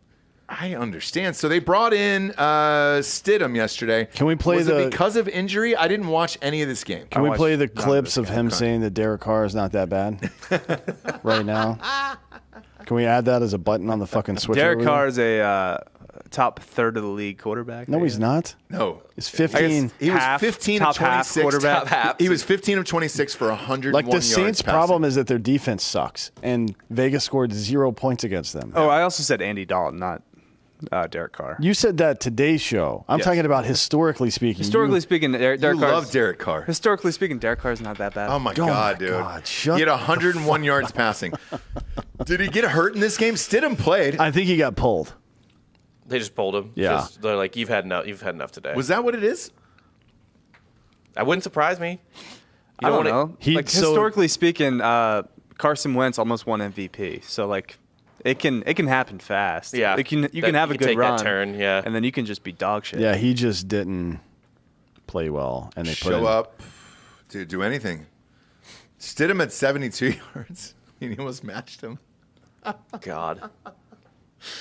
I understand. So they brought in Stidham yesterday. Can we play was the- it because of injury? I didn't watch any of this game. Can we watched play the none of clips this of him saying that Derek Carr is not that bad right now? Can we add that as a button on the fucking switcher? Derek over there? Carr is a top third of the league quarterback. No, he's not. No. He's 15. He was Half, 15 top of half 26. quarterback. Top half. He was 15 of 26 for 101 Like the yards Saints' passing. problem is that their defense sucks, and Vegas scored 0 points against them. Oh, I also said Andy Dalton, not Derek Carr. You said that today's show. I'm Yes. talking about historically speaking. Historically speaking, Derek You Carr's, love Derek Carr. Historically speaking, Derek Carr's not that bad. Oh my God, dude! shut he had the 101 yards passing. Did he get hurt in this game? Stidham played. I think he got pulled. They just pulled him. Yeah. They're like, you've had enough today. Was that what it is? That wouldn't surprise me. I don't wanna- know. He- Like so- historically speaking, Carson Wentz almost won MVP. So like, it can happen fast. Yeah. you can That- have a you can good take that run, turn, yeah. and then you can just be dog shit. Yeah, he just didn't play well, and they put Show in, up, do anything. Stidham at 72 yards. I mean, he almost matched him. God.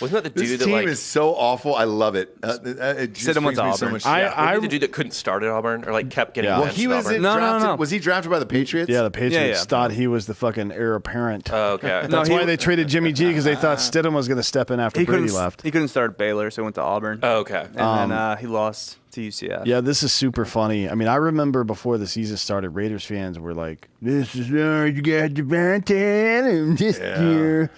Wasn't that the This dude team that like is so awful. I love it. It just Stidham went brings to me so Auburn. much. wasn't he the dude that couldn't start at Auburn or like kept getting Yeah. Well, benched he at was Auburn? drafted. No. Was he drafted by the Patriots? Yeah, the Patriots yeah. thought he was the fucking heir apparent. Oh, okay. No, That's he- why they traded Jimmy G, because they thought Stidham was going to step in after he Brady couldn't. left. He couldn't start at Baylor, so he went to Auburn. Oh, okay. And then he lost to UCF. Yeah, this is super funny. I mean, I remember before the season started, Raiders fans were like, "This is you got Devontae Adams this year."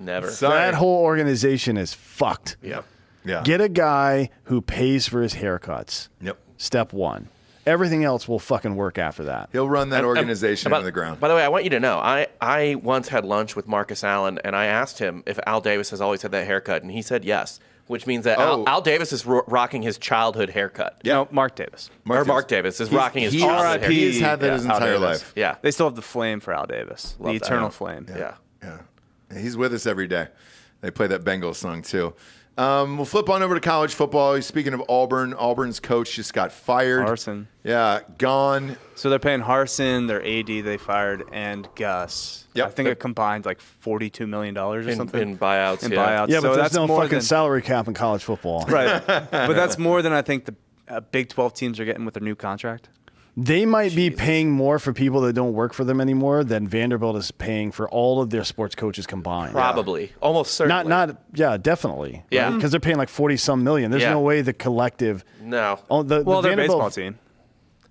Never. Sorry. That whole organization is fucked. Yeah. Yeah. Get a guy who pays for his haircuts. Yep. Step one. Everything else will fucking work after that. He'll run that organization into the ground. By the way, I want you to know, I once had lunch with Marcus Allen, and I asked him if Al Davis has always had that haircut, and he said yes, which means that Al Davis is rocking his childhood haircut. Yeah. No, Mark Davis. Mark Davis is rocking his childhood haircut. He's had that his entire life. Yeah. They still have the flame for Al Davis. Love the that. eternal flame. Yeah. He's with us every day. They play that Bengals song, too. We'll flip on over to college football. Speaking of Auburn, Auburn's coach just got fired. Harsin. Yeah, gone. So they're paying Harsin, their AD they fired, and Gus. Yep. I think it combined like $42 million or something. In buyouts, buyouts. Yeah, but so there's that's no more fucking than, salary cap in college football. Right. But that's more than I think the Big 12 teams are getting with their new contract. They might be paying more for people that don't work for them anymore than Vanderbilt is paying for all of their sports coaches combined. Probably. Almost certainly. Yeah, definitely. Yeah. Because they're paying like 40-some million. There's no way the collective. No. The Their Vanderbilt baseball team.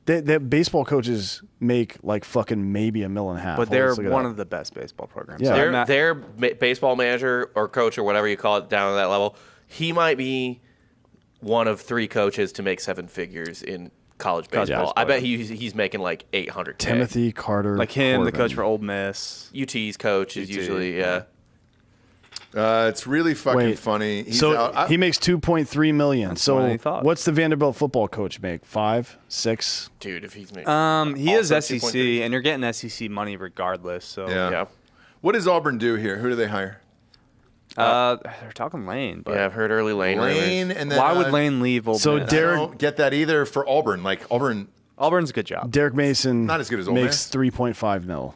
The baseball coaches make like fucking maybe $1.5 million. But they're one of the best baseball programs. Yeah. So Their baseball manager or coach or whatever you call it down at that level, he might be one of 3 coaches to make 7 figures in college baseball. I bet he's making like $800K. Timothy Carter. like him, the Corbin. coach for Ole Miss. UT's coach is usually, yeah. It's really fucking funny. He's out. He makes $2.3 million. what I So thought. what's the Vanderbilt football coach make? 5, 6? Dude, if he's making He is also SEC, 2.3. and you're getting SEC money regardless. So Yeah. What does Auburn do here? Who do they hire? they're talking Lane. But Yeah, I've heard early Lane. Lane, rumors. and then why would Lane leave Ole So Miss? I Derek- don't get that either for Auburn. Like Auburn, Auburn's a good job. Derek Mason Not as good as Ole makes Miss. 3.5 mil.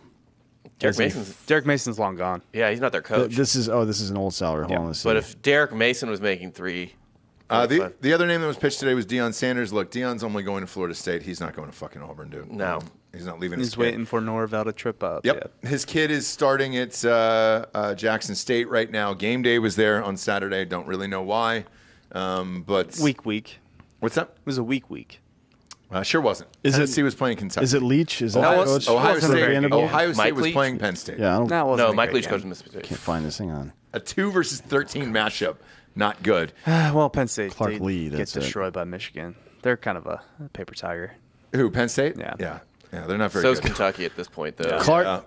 Derek Mason's long gone. yeah, he's not their coach. This is an old salary. Hold on, let's see. But if Derek Mason was making 3, the other name that was pitched today was Deion Sanders. Look, Deion's only going to Florida State. He's not going to fucking Auburn, dude. No. He's not leaving his He's kid. waiting for Norvell to trip up. Yep. His kid is starting at Jackson State right now. Game day was there on Saturday. Don't really know why. But Week. What's that? It was a week. Sure wasn't. Tennessee was playing Kentucky. Is it Leach? Is that Ohio, the coach? Ohio wasn't a State, very good game. Ohio State Mike was Leach? playing Penn State. Yeah, I don't That wasn't No, a Mike great Leach game. coached Mississippi can't State. find this thing on. A 2 versus 13 matchup. Not good. Well, Penn State Clark did Lee, get that's it. destroyed by Michigan. They're kind of a paper tiger. Who, Penn State? Yeah. Yeah, they're not very So is good. Kentucky at this point, though.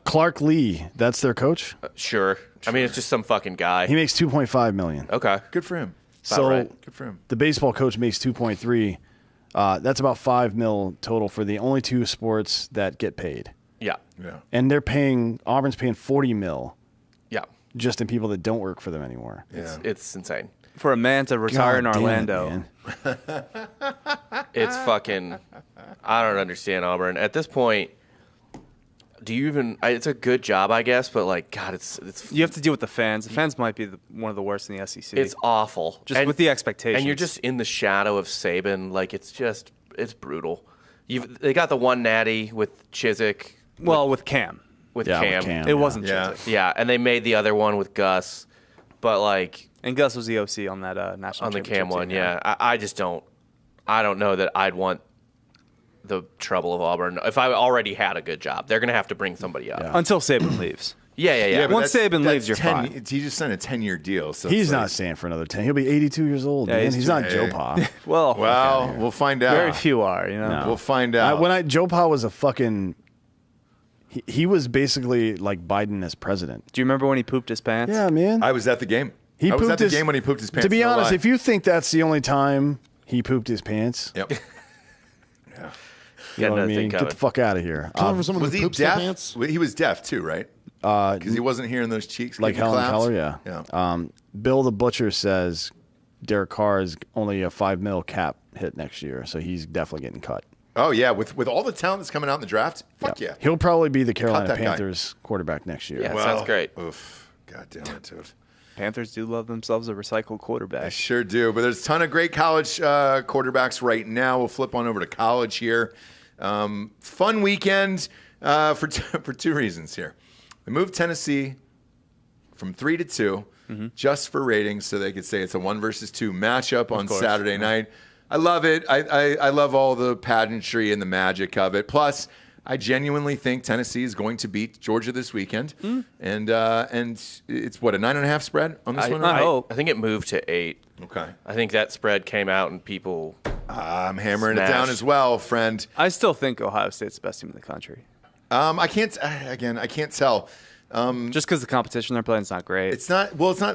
Clark Lee, that's their coach. Sure. I mean, it's just some fucking guy. He makes 2.5 million. Okay. Good for him. So right. Good for him. the baseball coach makes 2.3. That's about 5 mil total for the only 2 sports that get paid. Yeah. Yeah. And Auburn's paying 40 mil Yeah. just in people that don't work for them anymore. Yeah. It's insane. For a man to retire in God damn it, Orlando. man. It's fucking. I don't understand Auburn at this point. Do you even? It's a good job, I guess, but like, God, it's You have to deal with the fans. The fans might be one of the worst in the SEC. it's awful. Just with the expectations. and you're just in the shadow of Saban. Like it's brutal. They got the one natty with Chiswick. with Cam. With Yeah, with Cam. Cam. It wasn't Yeah. Chiswick. Yeah, and they made the other one with Gus, but like And Gus was the OC on that national on the championship Cam one, team, yeah. I just don't. I don't know that I'd want the trouble of Auburn if I already had a good job. They're gonna have to bring somebody up. Yeah. Until Saban leaves. Yeah. but Once that's- Saban that's leaves, you're 10 fine. He just signed a 10-year deal. So He's it's not like, staying for another 10. He'll be 82 years old, Yeah, man. he's He's too- not Joe Pa. Well, Well, we'll find out. very few are, you know. No. We'll find out. Joe Pa was a fucking... He was basically like Biden as president. Do you remember when he pooped his pants? Yeah, man. I was at the game. He I was pooped at the his- game when he pooped his pants. To be no honest, lie. if you think that's the only time he pooped his pants, Yep. you know what I nothing mean? coming. Get the fuck out of here. Coming from someone Was who he poops their deaf? pants. He was deaf too, right? Because he wasn't hearing those cheeks. Like getting Helen clapped. Keller, yeah. Yeah. Bill the Butcher says Derek Carr is only a 5 mil cap hit next year, so he's definitely getting cut. Oh yeah, with all the talent that's coming out in the draft, fuck yeah. He'll probably be the Carolina that guy. Panthers quarterback next year. Yeah. Sounds great. Oof. God damn it, dude. Panthers do love themselves a recycled I quarterback. sure do. But there's a ton of great college quarterbacks right now. We'll flip on over to college here. Fun weekend for 2 reasons here. They moved Tennessee from 3 to 2 just for ratings, so they could say it's a 1 versus 2 matchup on course. Saturday night. I love it. I love all the pageantry and the magic of it. Plus, I genuinely think Tennessee is going to beat Georgia this weekend, and it's what, a 9.5 spread on this one. I think it moved to 8. Okay, I think that spread came out and people. I'm hammering it down as well, friend. I still think Ohio State's the best team in the country. I can't tell. Just because the competition they're playing is not great. It's not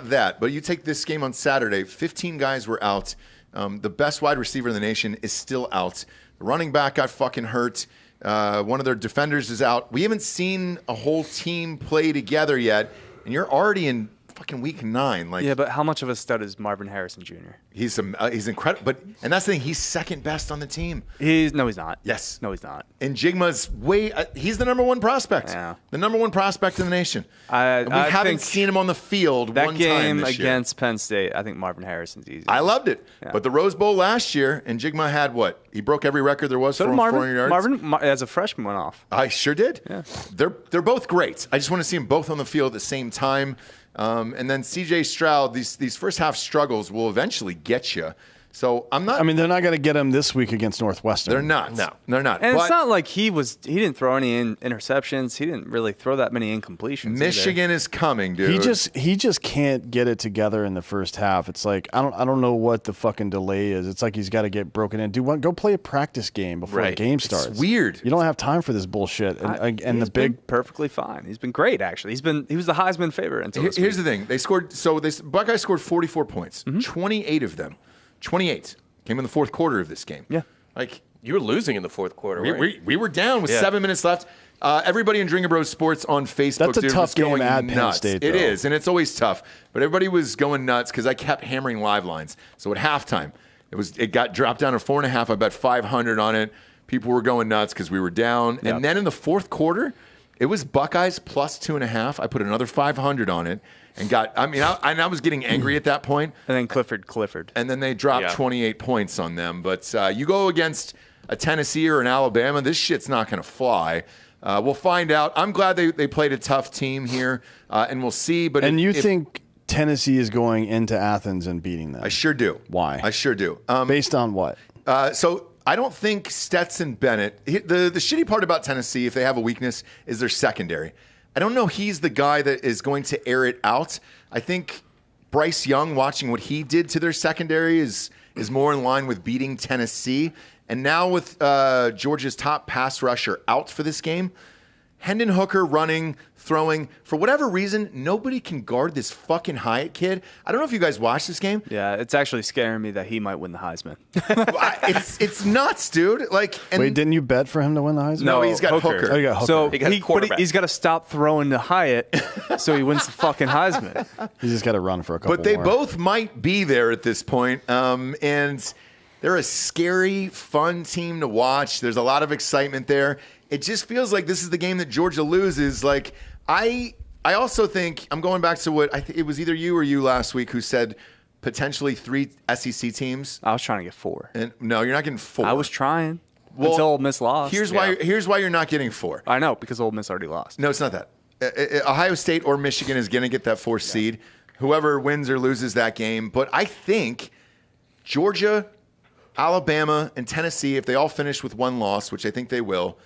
that, but you take this game on Saturday, 15 guys were out. The best wide receiver in the nation is still out. The running back got fucking hurt. One of their defenders is out. We haven't seen a whole team play together yet, and you're already in fucking week 9. Like, yeah, but how much of a stud is Marvin Harrison Jr.? He's incredible, and that's the thing. He's second best on the team. No, he's not. Yes, no, he's not. And Jigma's he's the number 1 prospect. Yeah. The number 1 prospect in the nation. We I haven't seen him on the field that one game time this year. against Penn State. I think Marvin Harrison's easy. I loved it, Yeah. but the Rose Bowl last year, and Jigma had what? He broke every record there was So for did Marvin. 400 yards. Marvin, as a freshman, went off. I sure did. Yeah. They're both great. I just want to see them both on the field at the same time. And then C.J. Stroud, these first half struggles will eventually get you. So I'm not. I mean, they're not going to get him this week against Northwestern. They're not. No, they're not. And but it's not like he didn't throw any interceptions. He didn't really throw that many incompletions. Michigan is coming, dude. He just can't get it together in the first half. It's like I don't know what the fucking delay is. It's like he's got to get broken in. Go play a practice game before the game starts. It's weird. You don't have time for this bullshit. And he's been perfectly fine. He's been great actually. He was the Heisman favorite until this Here's week. the thing. Buckeyes scored 44 points. 28 of them. 28 came in the fourth quarter of this game. Yeah. Like, You were losing in the fourth quarter, right? we were down with 7 minutes left. Everybody in Drinkin Bros Sports on Facebook. That's a tough was going game at Penn nuts. State, It though. is, and it's always tough. But everybody was going nuts because I kept hammering live lines. So at halftime, it got dropped down to 4.5. I bet 500 on it. People were going nuts because we were down. Yep. And then in the fourth quarter, it was Buckeyes plus 2.5. I put another 500 on it and I was getting angry at that point. And then Clifford. And then they dropped 28 points on them. But you go against a Tennessee or an Alabama, this shit's not going to fly. We'll find out. I'm glad they played a tough team here, and we'll see. But you think Tennessee is going into Athens and beating them? I sure do. Why? I sure do. Based on what? So I don't think Stetson Bennett. The shitty part about Tennessee, if they have a weakness, is their secondary. I don't know he's the guy that is going to air it out. I think Bryce Young, watching what he did to their secondary, is more in line with beating Tennessee. And now with Georgia's top pass rusher out for this game, Hendon Hooker running, throwing. For whatever reason, nobody can guard this fucking Hyatt kid. I don't know if you guys watched this game. Yeah, it's actually scaring me that he might win the Heisman. It's nuts, dude. Like, Wait, didn't you bet for him to win the Heisman? No, he's got Hooker. Oh, you got Hooker. So He's he's got to stop throwing to Hyatt so he wins the fucking Heisman. He's just got to run for a couple But they more. both might be there at this point. And they're a scary, fun team to watch. There's a lot of excitement there. It just feels like this is the game that Georgia loses. Like, I also think, I'm going back to what, it was either you or you last week who said potentially 3 SEC teams. I was trying to get 4. And no, you're not getting 4. I was trying Well, until Ole Miss lost. Here's why you're not getting 4. I know, because Ole Miss already lost. No, it's not that. Ohio State or Michigan is going to get that 4th seed. Whoever wins or loses that game. But I think Georgia, Alabama, and Tennessee, if they all finish with 1 loss, which I think they will,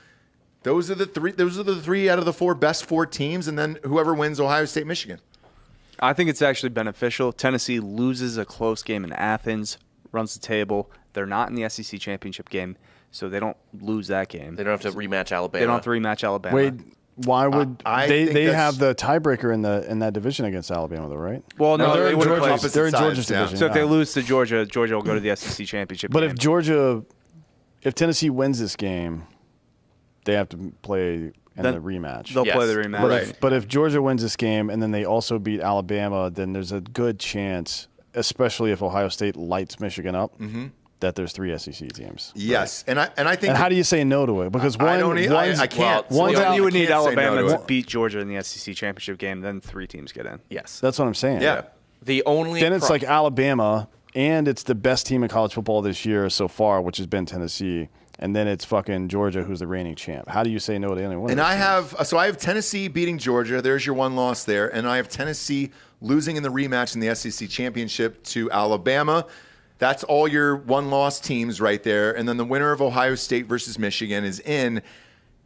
those are the 3 out of the 4 best 4 teams, and then whoever wins Ohio State, Michigan. I think it's actually beneficial. Tennessee loses a close game in Athens, runs the table. They're not in the SEC championship game, so they don't lose that game. They don't have to rematch Alabama. They don't have to rematch Alabama. Wait, why would I think they that's- have the tiebreaker in that division against Alabama though, right? Well, no, they're they in would have Georgia. played. Opposite They're in sides, Georgia's yeah. division. So if they Ah. lose to Georgia, Georgia will go to the SEC championship But game. if Tennessee wins this game, they have to play in Then the rematch. they'll Yes. play the rematch. But, Right. if Georgia wins this game and then they also beat Alabama, then there's a good chance, especially if Ohio State lights Michigan up, that there's 3 SEC teams. Yes, and I think. And how do you say no to it? Because I don't. one's- I can't. Well, one's then out- you would I need can't say no Alabama to to it. beat Georgia in the SEC championship game. Then 3 teams get in. Yes. That's what I'm saying. Yeah. The only Then it's like Alabama, and it's the best team in college football this year so far, which has been Tennessee. And then it's fucking Georgia, who's the reigning champ. How do you say no to anyone? And I have Tennessee beating Georgia. There's your 1 loss there. And I have Tennessee losing in the rematch in the SEC championship to Alabama. That's all your 1-loss teams right there. And then the winner of Ohio State versus Michigan is in.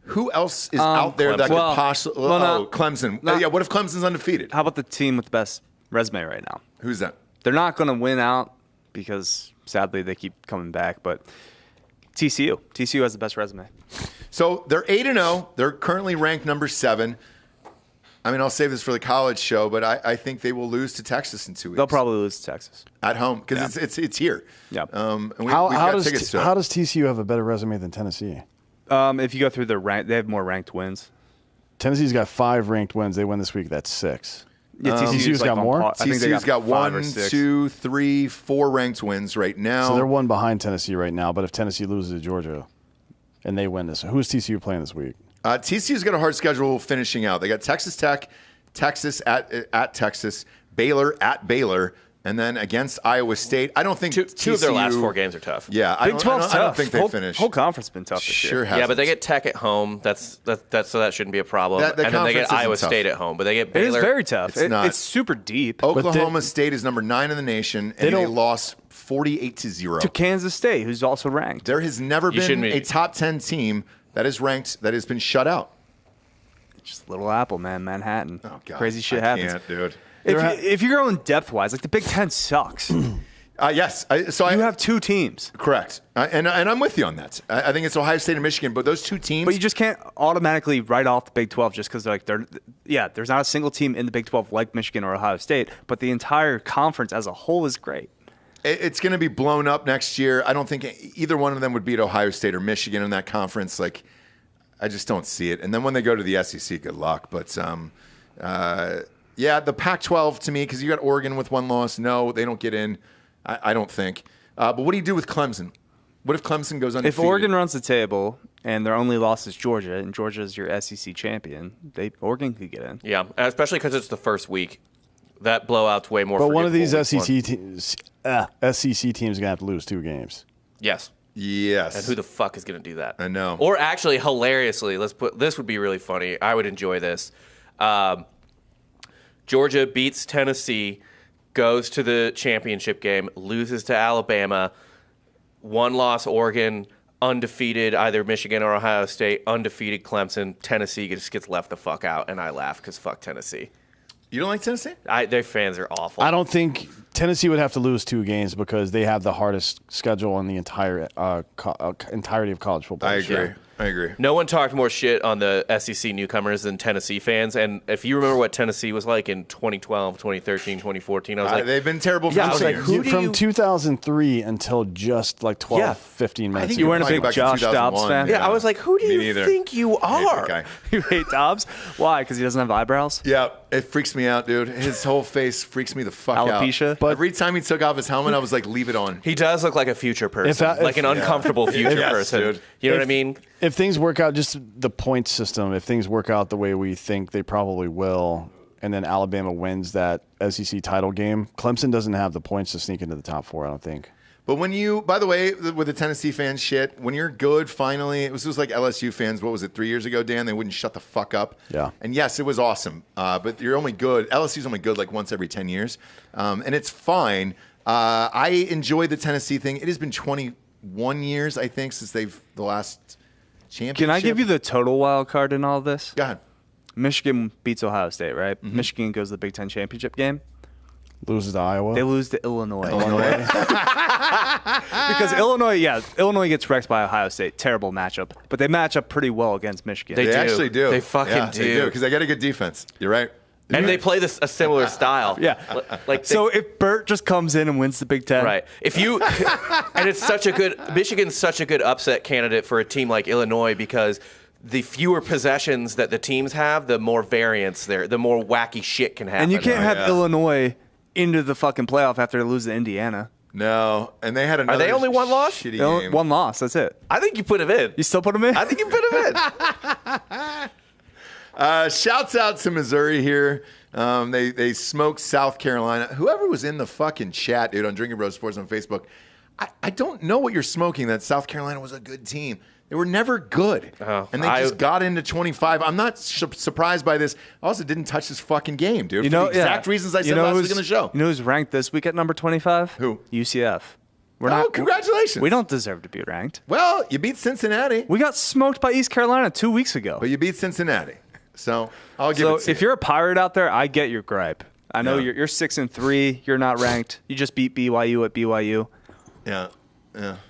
Who else is out there that could possibly? Clemson. Yeah, what if Clemson's undefeated? How about the team with the best resume right now? Who's that? They're not going to win out because sadly they keep coming back, but TCU. TCU has the best resume. So they're 8-0. They're currently ranked number 7. I mean, I'll save this for the college show, but I think they will lose to Texas in 2 weeks. They'll probably lose to Texas at home because it's here. Yeah. And how does TCU have a better resume than Tennessee? If you go through the rank, they have more ranked wins. Tennessee's got 5 ranked wins. They win this week. That's 6. Yeah, TCU's got more. TCU's got 1, 2, 3, 4 ranked wins right now. So they're one behind Tennessee right now. But if Tennessee loses to Georgia and they win this, who's TCU playing this week? TCU's got a hard schedule finishing out. They got Texas Tech, Texas at Texas, Baylor at Baylor, and then against Iowa State. I don't think two of their last 4 games are tough. Yeah, Big 12's tough. I don't think they finish. Whole conference has been tough this year. Sure, yeah, but they get Tech at home. So that shouldn't be a problem. And then they get Iowa State at home, but they get Baylor. It is very tough. It's super deep. Oklahoma State is number 9 in the nation, and they lost 48-0 to Kansas State, who's also ranked. There has never been a top 10 team that is ranked that has been shut out. Just Little Apple, man, Manhattan. Oh, God. Crazy shit happens. Can't, dude. If you're going depth-wise, like the Big Ten sucks. Yes. You have 2 teams. Correct. And I'm with you on that. I think it's Ohio State and Michigan, but those 2 teams. But you just can't automatically write off the Big 12 just because there's not a single team in the Big 12 like Michigan or Ohio State, but the entire conference as a whole is great. It's going to be blown up next year. I don't think either one of them would beat Ohio State or Michigan in that conference. Like, I just don't see it. And then when they go to the SEC, good luck. But, yeah, the Pac-12 to me, because you got Oregon with 1 loss. No, they don't get in, I don't think. But what do you do with Clemson? What if Clemson goes undefeated? If Oregon runs the table and their only loss is Georgia, and Georgia's your SEC champion, Oregon could get in. Yeah, especially because it's the first week. That blowout's way more. But one of these SEC teams is going to have to lose 2 games. Yes. Yes. And who the fuck is going to do that? I know. Or actually, hilariously, this would be really funny. I would enjoy this. Georgia beats Tennessee, goes to the championship game, loses to Alabama, 1 loss Oregon, undefeated either Michigan or Ohio State, undefeated Clemson, Tennessee just gets left the fuck out, and I laugh because fuck Tennessee. You don't like Tennessee? Their fans are awful. I don't think Tennessee would have to lose 2 games because they have the hardest schedule in the entire entirety of college football. I agree. No one talked more shit on the SEC newcomers than Tennessee fans. And if you remember what Tennessee was like in 2012, 2013, 2014, I was like... They've been terrible for from 2003 until just like 12, 15 minutes. You weren't a big Josh Dobbs fan? Yeah, I was like, who do you think you are? You hate Dobbs? Why? Because he doesn't have eyebrows? Yeah, it freaks me out, dude. His whole face freaks me the fuck out. Alopecia? But every time he took off his helmet, I was like, leave it on. He does look like a future person. Like an uncomfortable future person. Dude. You know what I mean? If things work out, just the point system, if things work out the way we think they probably will, and then Alabama wins that SEC title game, Clemson doesn't have the points to sneak into the top 4, I don't think. But when you, by the way, with the Tennessee fan shit, when you're good, finally, it was just like LSU fans, what was it, 3 years ago, Dan? They wouldn't shut the fuck up. Yeah. And yes, it was awesome. But you're only good. LSU's only good like once every 10 years. And it's fine. I enjoy the Tennessee thing. It has been 21 years, I think, since the last championship. Can I give you the total wild card in all of this? Go ahead. Michigan beats Ohio State, right? Mm-hmm. Michigan goes to the Big Ten championship game. Loses to Iowa. They lose to Illinois. Because Illinois gets wrecked by Ohio State. Terrible matchup. But they match up pretty well against Michigan. They actually do. They fucking do. They do, because they got a good defense. You're right. And they play a similar style. Yeah. So if Burt just comes in and wins the Big Ten. Right. And it's Michigan's such a good upset candidate for a team like Illinois because the fewer possessions that the teams have, the more variance there, the more wacky shit can happen. And you can't have Illinois into the fucking playoff after they lose to Indiana. No, and they had another. Are they only 1 loss? Shitty game. 1 loss. That's it. I think you put him in. You still put him in? I think you put him in. Shouts out to Missouri here. They smoked South Carolina. Whoever was in the fucking chat, dude, on Drinkin' Bros Sports on Facebook, I don't know what you're smoking. That South Carolina was a good team. They were never good. And they just got into 25. I'm not surprised by this. I also didn't touch this fucking game, dude. For the exact reasons I said last week on the show. You know who's ranked this week at number 25? Who? UCF. Congratulations. We don't deserve to be ranked. Well, you beat Cincinnati. We got smoked by East Carolina 2 weeks ago. But you beat Cincinnati. So I'll give it to you. If you're a Pirate out there, I get your gripe. I know you're 6-3. You're not ranked. You just beat BYU at BYU. Yeah.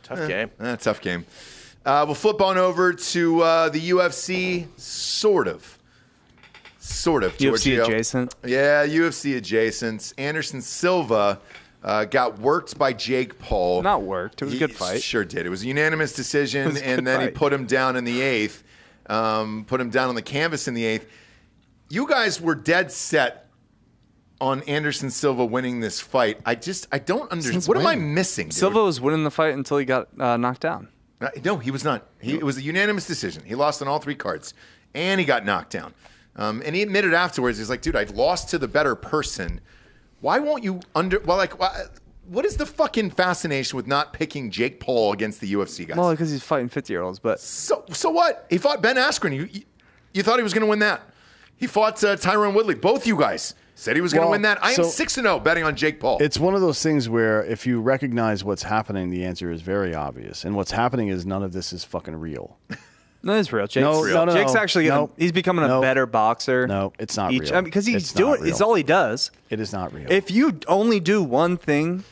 Tough game. Tough game. We'll flip on over to the UFC, sort of, UFC Giorgio. adjacent. Yeah, UFC adjacent. Anderson Silva got worked by Jake Paul. Not worked. It was a good fight. Sure did. It was a unanimous decision, and then he fight. put him down in the 8th. Put him down on the canvas in the 8th. You guys were dead set on Anderson Silva winning this fight. I don't understand. What am I missing, dude? Silva was winning the fight until he got knocked down. No, he was not. It was a unanimous decision. He lost on all 3 cards, and he got knocked down. And he admitted afterwards, he's like, dude, I lost to the better person. Why won't you what is the fucking fascination with not picking Jake Paul against the UFC guys? Well, because he's fighting 50-years-olds, but So what? He fought Ben Askren. You thought he was going to win that. He fought Tyron Woodley. Both you guys said he was going to win that. I am 6-0 betting on Jake Paul. It's one of those things where if you recognize what's happening, the answer is very obvious. And what's happening is none of this is fucking real. No, it's real. Jake's actually he's becoming a better boxer. No, it's not real. Because he's It's doing not real. it's all he does. It is not real. If you only do one thing,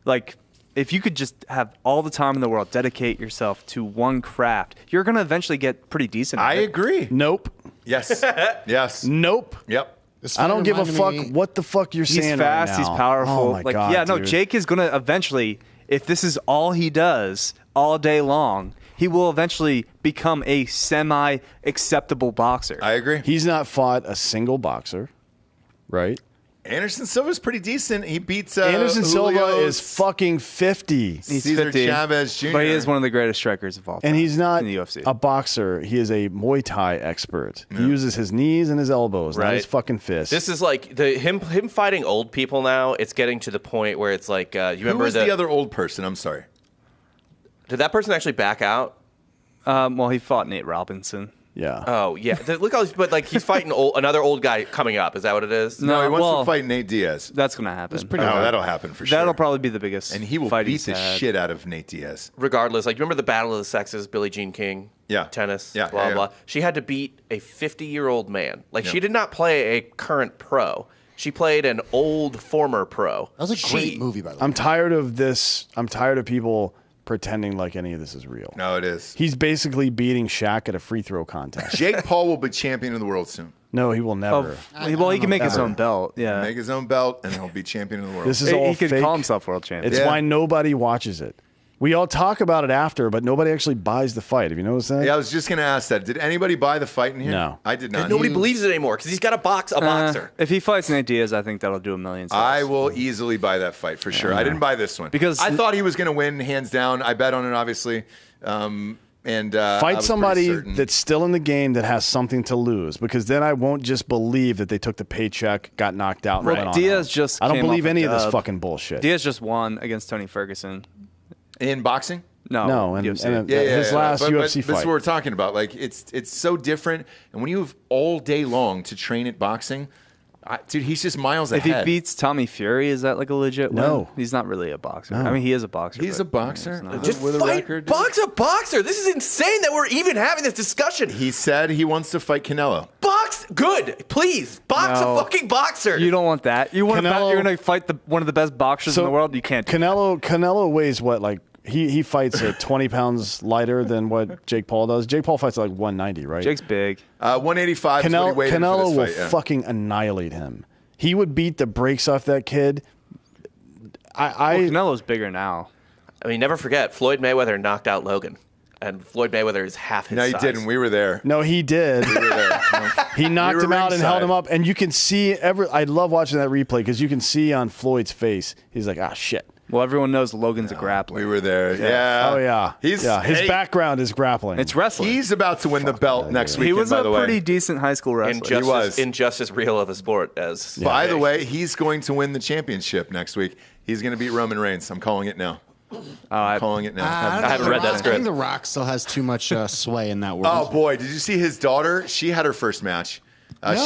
like if you could just have all the time in the world, dedicate yourself to one craft, you're going to eventually get pretty decent at I it. agree. Nope. Yes. Yes. Nope. Yep. I don't give a fuck what the fuck you're saying. He's fast, right now. he's powerful. Oh my God, dude. Jake is going to eventually, if this is all he does all day long, he will eventually become a semi-acceptable boxer. I agree. He's not fought a single boxer, right? Anderson Silva's pretty decent. He beats Anderson Silva Julio's is fucking 50. He's Cesar 50, Chavez Jr. But he is one of the greatest strikers of all time. And he's not in the UFC. a boxer. He is a Muay Thai expert. He uses his knees and his elbows, not his fucking fists. This is like him fighting old people now. It's getting to the point where it's like you remember Who was the other old person? I'm sorry. Did that person actually back out? Well, he fought Nate Robinson. Yeah. Oh yeah, look how but like he's fighting another old guy coming up. Is that what it is? No, he wants well, to fight Nate Diaz. That's going to happen. That'll happen for sure. That'll probably be the biggest And he will fight beat he's the had. shit out of Nate Diaz. Regardless, like remember the Battle of the Sexes, Billie Jean King, tennis, blah blah. She had to beat a 50-year-old man. Like she did not play a current pro. She played an old former pro. That was a great movie, by the way. I'm tired of this. I'm tired of people pretending like any of this is real. No, it is. He's basically beating Shaq at a free throw contest. Jake Paul will be champion of the world soon. No, he will never. Well, he can make his own belt. Yeah, Make his own belt, and he'll be champion of the world. This is all he could fake. call himself world champion. It's why nobody watches it. We all talk about it after, but nobody actually buys the fight. Have you noticed that? Yeah, I was just going to ask that. Did anybody buy the fight in here? No. I did not. And nobody believes it anymore because he's got a boxer. If he fights Nate Diaz, I think that'll do $1 million. I will easily buy that fight for sure. I didn't buy this one Because I thought he was going to win hands down. I bet on it, obviously. I Fight was pretty somebody certain. that's still in the game that has something to lose, because then I won't just believe that they took the paycheck, got knocked out, and Well, went on. Diaz just I don't came believe off a any of this dub. fucking bullshit. Diaz just won against Tony Ferguson. in boxing. No, and UFC. his last UFC This is fight. what we're talking about. Like it's so different, and when you have all day long to train at boxing, dude, he's just miles If he ahead. beats Tommy Fury, is that like a legit win? No. He's not really a boxer. No. I mean, he is a boxer. He's but a boxer. he's not. Just with a fight record, dude. boxer. This is insane that we're even having this discussion. He said he wants to fight Canelo. Box, good, please. Box No. a fucking boxer. You don't want that. You want Canelo- you're going to fight one of the best boxers in the world. You can't. Do Canelo weighs what, like he fights at 20 pounds lighter than what Jake Paul does. Jake Paul fights at like 190, right? Jake's big. 185 is what he weighed in for Canelo this will fight, yeah. fucking annihilate him. He would beat the brakes off that kid. Canelo's bigger now. I mean, never forget, Floyd Mayweather knocked out Logan. And Floyd Mayweather is half his No, he size. didn't. We were there. No, he did. He knocked We were him out and ringside. held him up, and you can see I love watching that replay because you can see on Floyd's face. He's like, ah, shit. Well, everyone knows Logan's a grappler. We were there. Yeah. Oh yeah. His hey, background is grappling. It's wrestling. He's about to win the belt next weekend. He was by a the way. pretty decent high school wrestler. Injustice real of a sport as. By the way, he's going to win the championship next week. He's going to beat Roman Reigns. I'm calling it now. Calling it now. I haven't read that I script. think The Rock still has too much sway in that world. Oh boy, did you see his daughter? She had her first match.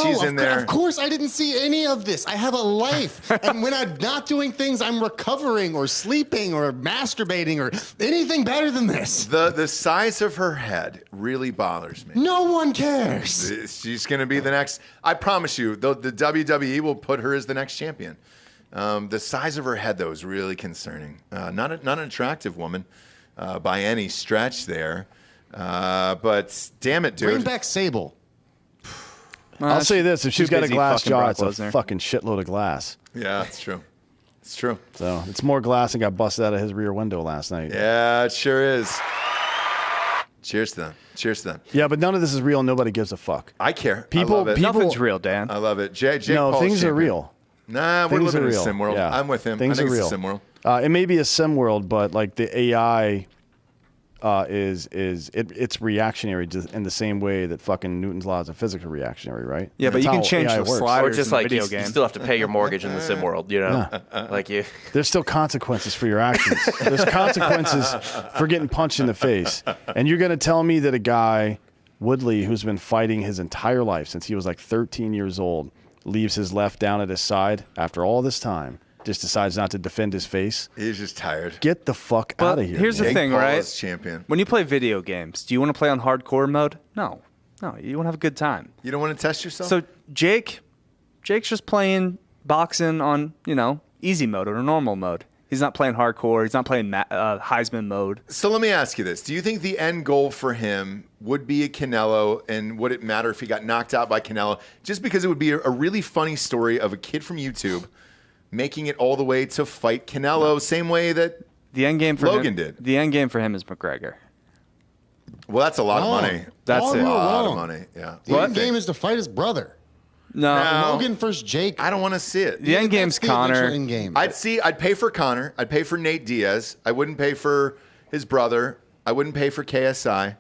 She's in there. Of course, I didn't see any of this. I have a life. And when I'm not doing things, I'm recovering or sleeping or masturbating or anything better than this. The size of her head really bothers me. No one cares. She's going to be the next. I promise you, the WWE will put her as the next champion. The size of her head, though, is really concerning. Not an attractive woman by any stretch there. But damn it, dude. Bring back Sable. I'll say this: if she's got a glass jaw, it's a Lesnar. fucking shitload of glass. Yeah, it's true. It's true. So it's more glass than got busted out of his rear window last night. Yeah, it sure is. Cheers to them. Cheers to them. Yeah, but none of this is real. Nobody gives a fuck. I care. People- I love it. people- Nothing's real, Dan. I love it. Jake No, Paul's things are champion. real. Nah, we're Things living are in a real. sim world. Yeah. I'm with him. Things I think are it's real. a sim world. It may be a sim world, but like the AI it's reactionary in the same way that fucking Newton's laws of physics are reactionary, right? Yeah, but That's you can how change AI the works. slide- Or Sliders just in the like you, video you game. still have to pay your mortgage in the sim world, you know? Like you. There's still consequences for your actions. There's consequences for getting punched in the face. And you're going to tell me that a guy, Woodley, who's been fighting his entire life since he was like 13 years old, leaves his left down at his side after all this time, just decides not to defend his face? He's just tired. Get the fuck But out of here. here's the Jake thing, Paul right? is champion. When you play video games, do you want to play on hardcore mode? No, you want to have a good time. You don't want to test yourself? So Jake's just playing boxing on easy mode or normal mode. He's not playing hardcore. He's not playing Heisman mode. So let me ask you this. Do you think the end goal for him would be a Canelo, and would it matter if he got knocked out by Canelo? Just because it would be a really funny story of a kid from YouTube making it all the way to fight Canelo, same way that The end game for Logan him, did. The end game for him is McGregor. well, that's a lot of money. That's All it. you A were lot of wrong. money. Yeah. The end game is to fight his brother. No, No. Logan versus Jake. I don't want to see it. the end game's That's the eventual Connor. end game. I'd pay for Connor. I'd pay for Nate Diaz. I wouldn't pay for his brother. I wouldn't pay for KSI.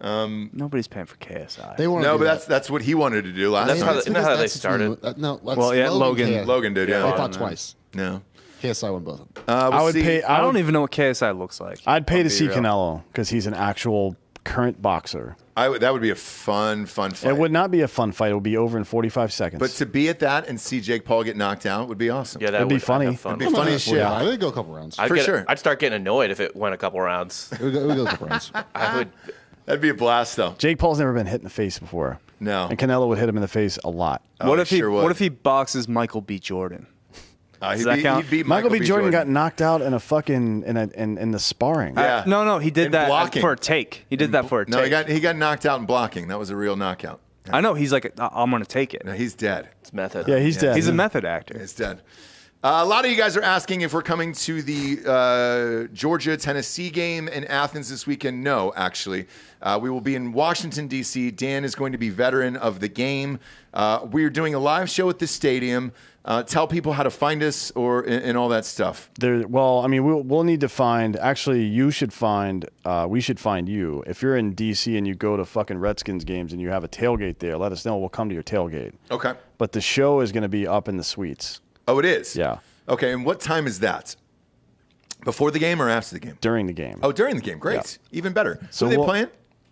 Nobody's paying for KSI. They want No, but that's what he wanted to do last That's time. how isn't that how they started? No, that's Well, yeah, Logan. KSI. Logan did, yeah. They fought twice. No. KSI won both of them. I would pay. I don't even know what KSI looks like. I'd pay to I'll be see real. Canelo because he's an actual current boxer. That would be a fun fight. It would not be a fun fight. It would be over in 45 seconds. But to be at that and see Jake Paul get knocked out would be awesome. Yeah, that It'd be would funny. I'd have fun. It'd be funny as shit. Yeah, I would go a couple rounds. I'd For sure. I'd start getting annoyed if it went a couple rounds. We go a couple rounds. I would. That'd be a blast, though. Jake Paul's never been hit in the face before. No. And Canelo would hit him in the face a lot. What Oh, if he sure would. What if he boxes Michael B. Jordan? He'd that beat- count? he'd beat Michael B. Jordan got knocked out in a fucking in the sparring. Yeah. No, he did In that blocking. for a take. He did that for a take. No, he got knocked out in blocking. That was a real knockout. I know. He's like, I'm going to take it. No, he's dead. It's method. Yeah, he's dead. He's a method actor. He's dead. A lot of you guys are asking if we're coming to the Georgia-Tennessee game in Athens this weekend. No, actually. We will be in Washington, D.C. Dan is going to be veteran of the game. We're doing a live show at the stadium. Tell people how to find us and all that stuff. Well, I mean, we'll need to find. Actually, you should find. We should find you. If you're in D.C. and you go to fucking Redskins games and you have a tailgate there, let us know. We'll come to your tailgate. Okay. But the show is going to be up in the suites Oh, it is? Yeah. Okay, and what time is that? Before the game or after the game? during the game. Oh, during the game. Great. Yeah. Even better. So Who are they we'll- playing?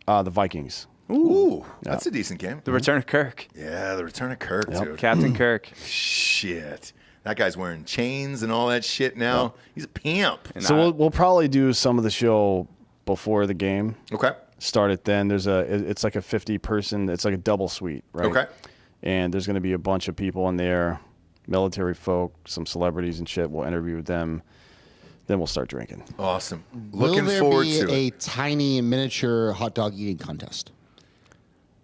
The Vikings. Ooh, that's a decent game. The return of Kirk. Yeah, the return of Kirk, dude. Captain Kirk. Shit. That guy's wearing chains and all that shit now. He's a pimp. So we'll probably do some of the show before the game. Okay. Start it then. It's like a 50-person. It's like a double suite, right? Okay. And there's going to be a bunch of people in there, military folk, some celebrities and shit. We'll interview them. Then we'll start drinking. Awesome. Will Looking there forward be to a it. tiny miniature hot dog eating contest?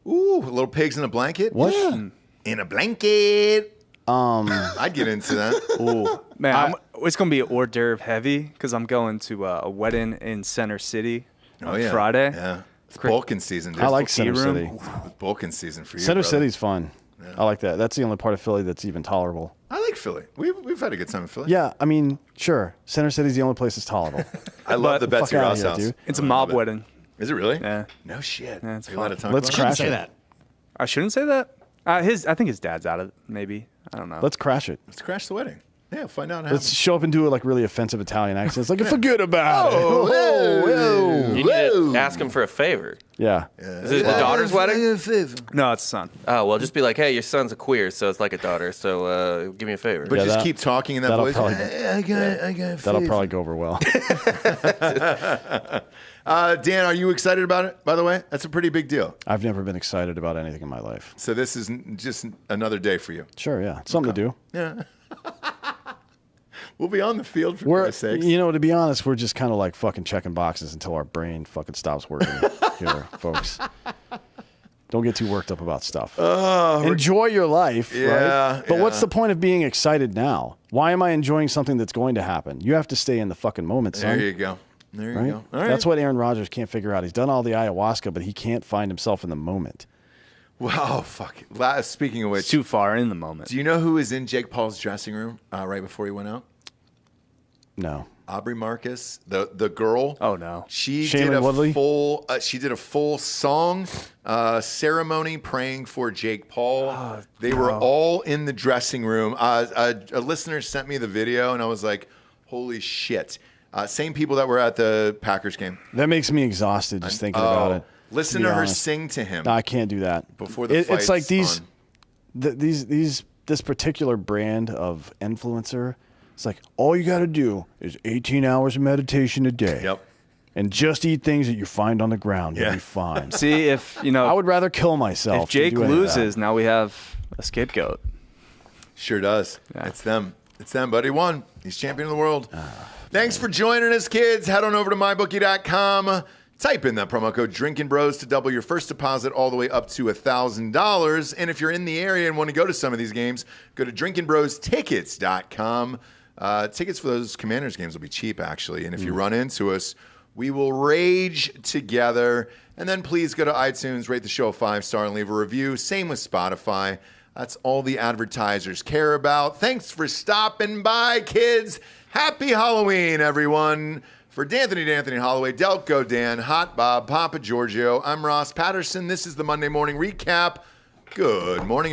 Ooh, little pigs in a blanket? What? Yeah. In a blanket. I'd get into that. Ooh, man, it's gonna be hors d'oeuvre heavy because I'm going to a wedding in Center City on yeah. Friday. Yeah. It's Bulkin season, dude. I like Tea Center room. City. It's Bulkin season for you. Center brother. City's fun. I like that. That's the only part of Philly that's even tolerable. I like Philly. We've had a good time in Philly. Yeah, I mean, sure. Center City's the only place that's tolerable. I love the Fuck Betsy outta Ross here, house. dude. It's a I mob love it. wedding. Is it really? Yeah. No shit. Yeah, it's Are you allowed fun. to talk Let's about crash Say it. that. I shouldn't say that. I think his dad's out of it. Maybe I don't know. Let's crash it. Let's crash the wedding. Yeah, find out. Let's show up and do it like really offensive Italian accents. Like, forget about it. You need to ask him for a favor. Yeah. Is it the daughter's wedding? No, it's son. Oh, well, just be like, hey, your son's a queer, so it's like a daughter, so give me a favor. But just keep talking in that voice. Probably, I got that'll probably go over well. Dan, are you excited about it, by the way? That's a pretty big deal. I've never been excited about anything in my life. So this is just another day for you. Sure, yeah. It's something to do. Yeah. We'll be on the field for Christ's sakes. You know, to be honest, we're just kind of like fucking checking boxes until our brain fucking stops working here, folks. Don't get too worked up about stuff. Enjoy your life, right? But what's the point of being excited now? Why am I enjoying something that's going to happen? You have to stay in the fucking moment, son. There you go. There you right? go. All right. That's what Aaron Rodgers can't figure out. He's done all the ayahuasca, but he can't find himself in the moment. Wow, fuck. Speaking of which, It's too far in the moment. do you know who was in Jake Paul's dressing room right before he went out? No. Aubrey Marcus, the girl. Oh, no. She Shailene did a Woodley? full. She did a full song ceremony praying for Jake Paul. They were all in the dressing room. A listener sent me the video, and I was like, "Holy shit!" Same people that were at the Packers game. That makes me exhausted just thinking about it. Listen to her sing to him. No, I can't do that. Before the It's like fight's this particular brand of influencer. It's like all you got to do is 18 hours of meditation a day. Yep. And just eat things that you find on the ground. You'll be fine. See, if, you know, I would rather kill myself. if Jake than do any of loses, now we have a scapegoat. Sure does. Yeah. It's them. It's them, buddy. Won. He's champion of the world. Thanks for joining us, kids. Head on over to mybookie.com. Type in that promo code Drinkin' Bros to double your first deposit all the way up to $1,000. And if you're in the area and want to go to some of these games, go to drinkinbrostickets.com. Tickets for those Commanders games will be cheap, actually. And if you run into us, we will rage together. And then please go to iTunes, rate the show a 5-star, and leave a review. Same with Spotify. That's all the advertisers care about. Thanks for stopping by, kids. Happy Halloween, everyone. For D'Anthony Holloway, Delco Dan, Hot Bob, Papa Giorgio, I'm Ross Patterson. This is the Monday Morning Recap. Good morning,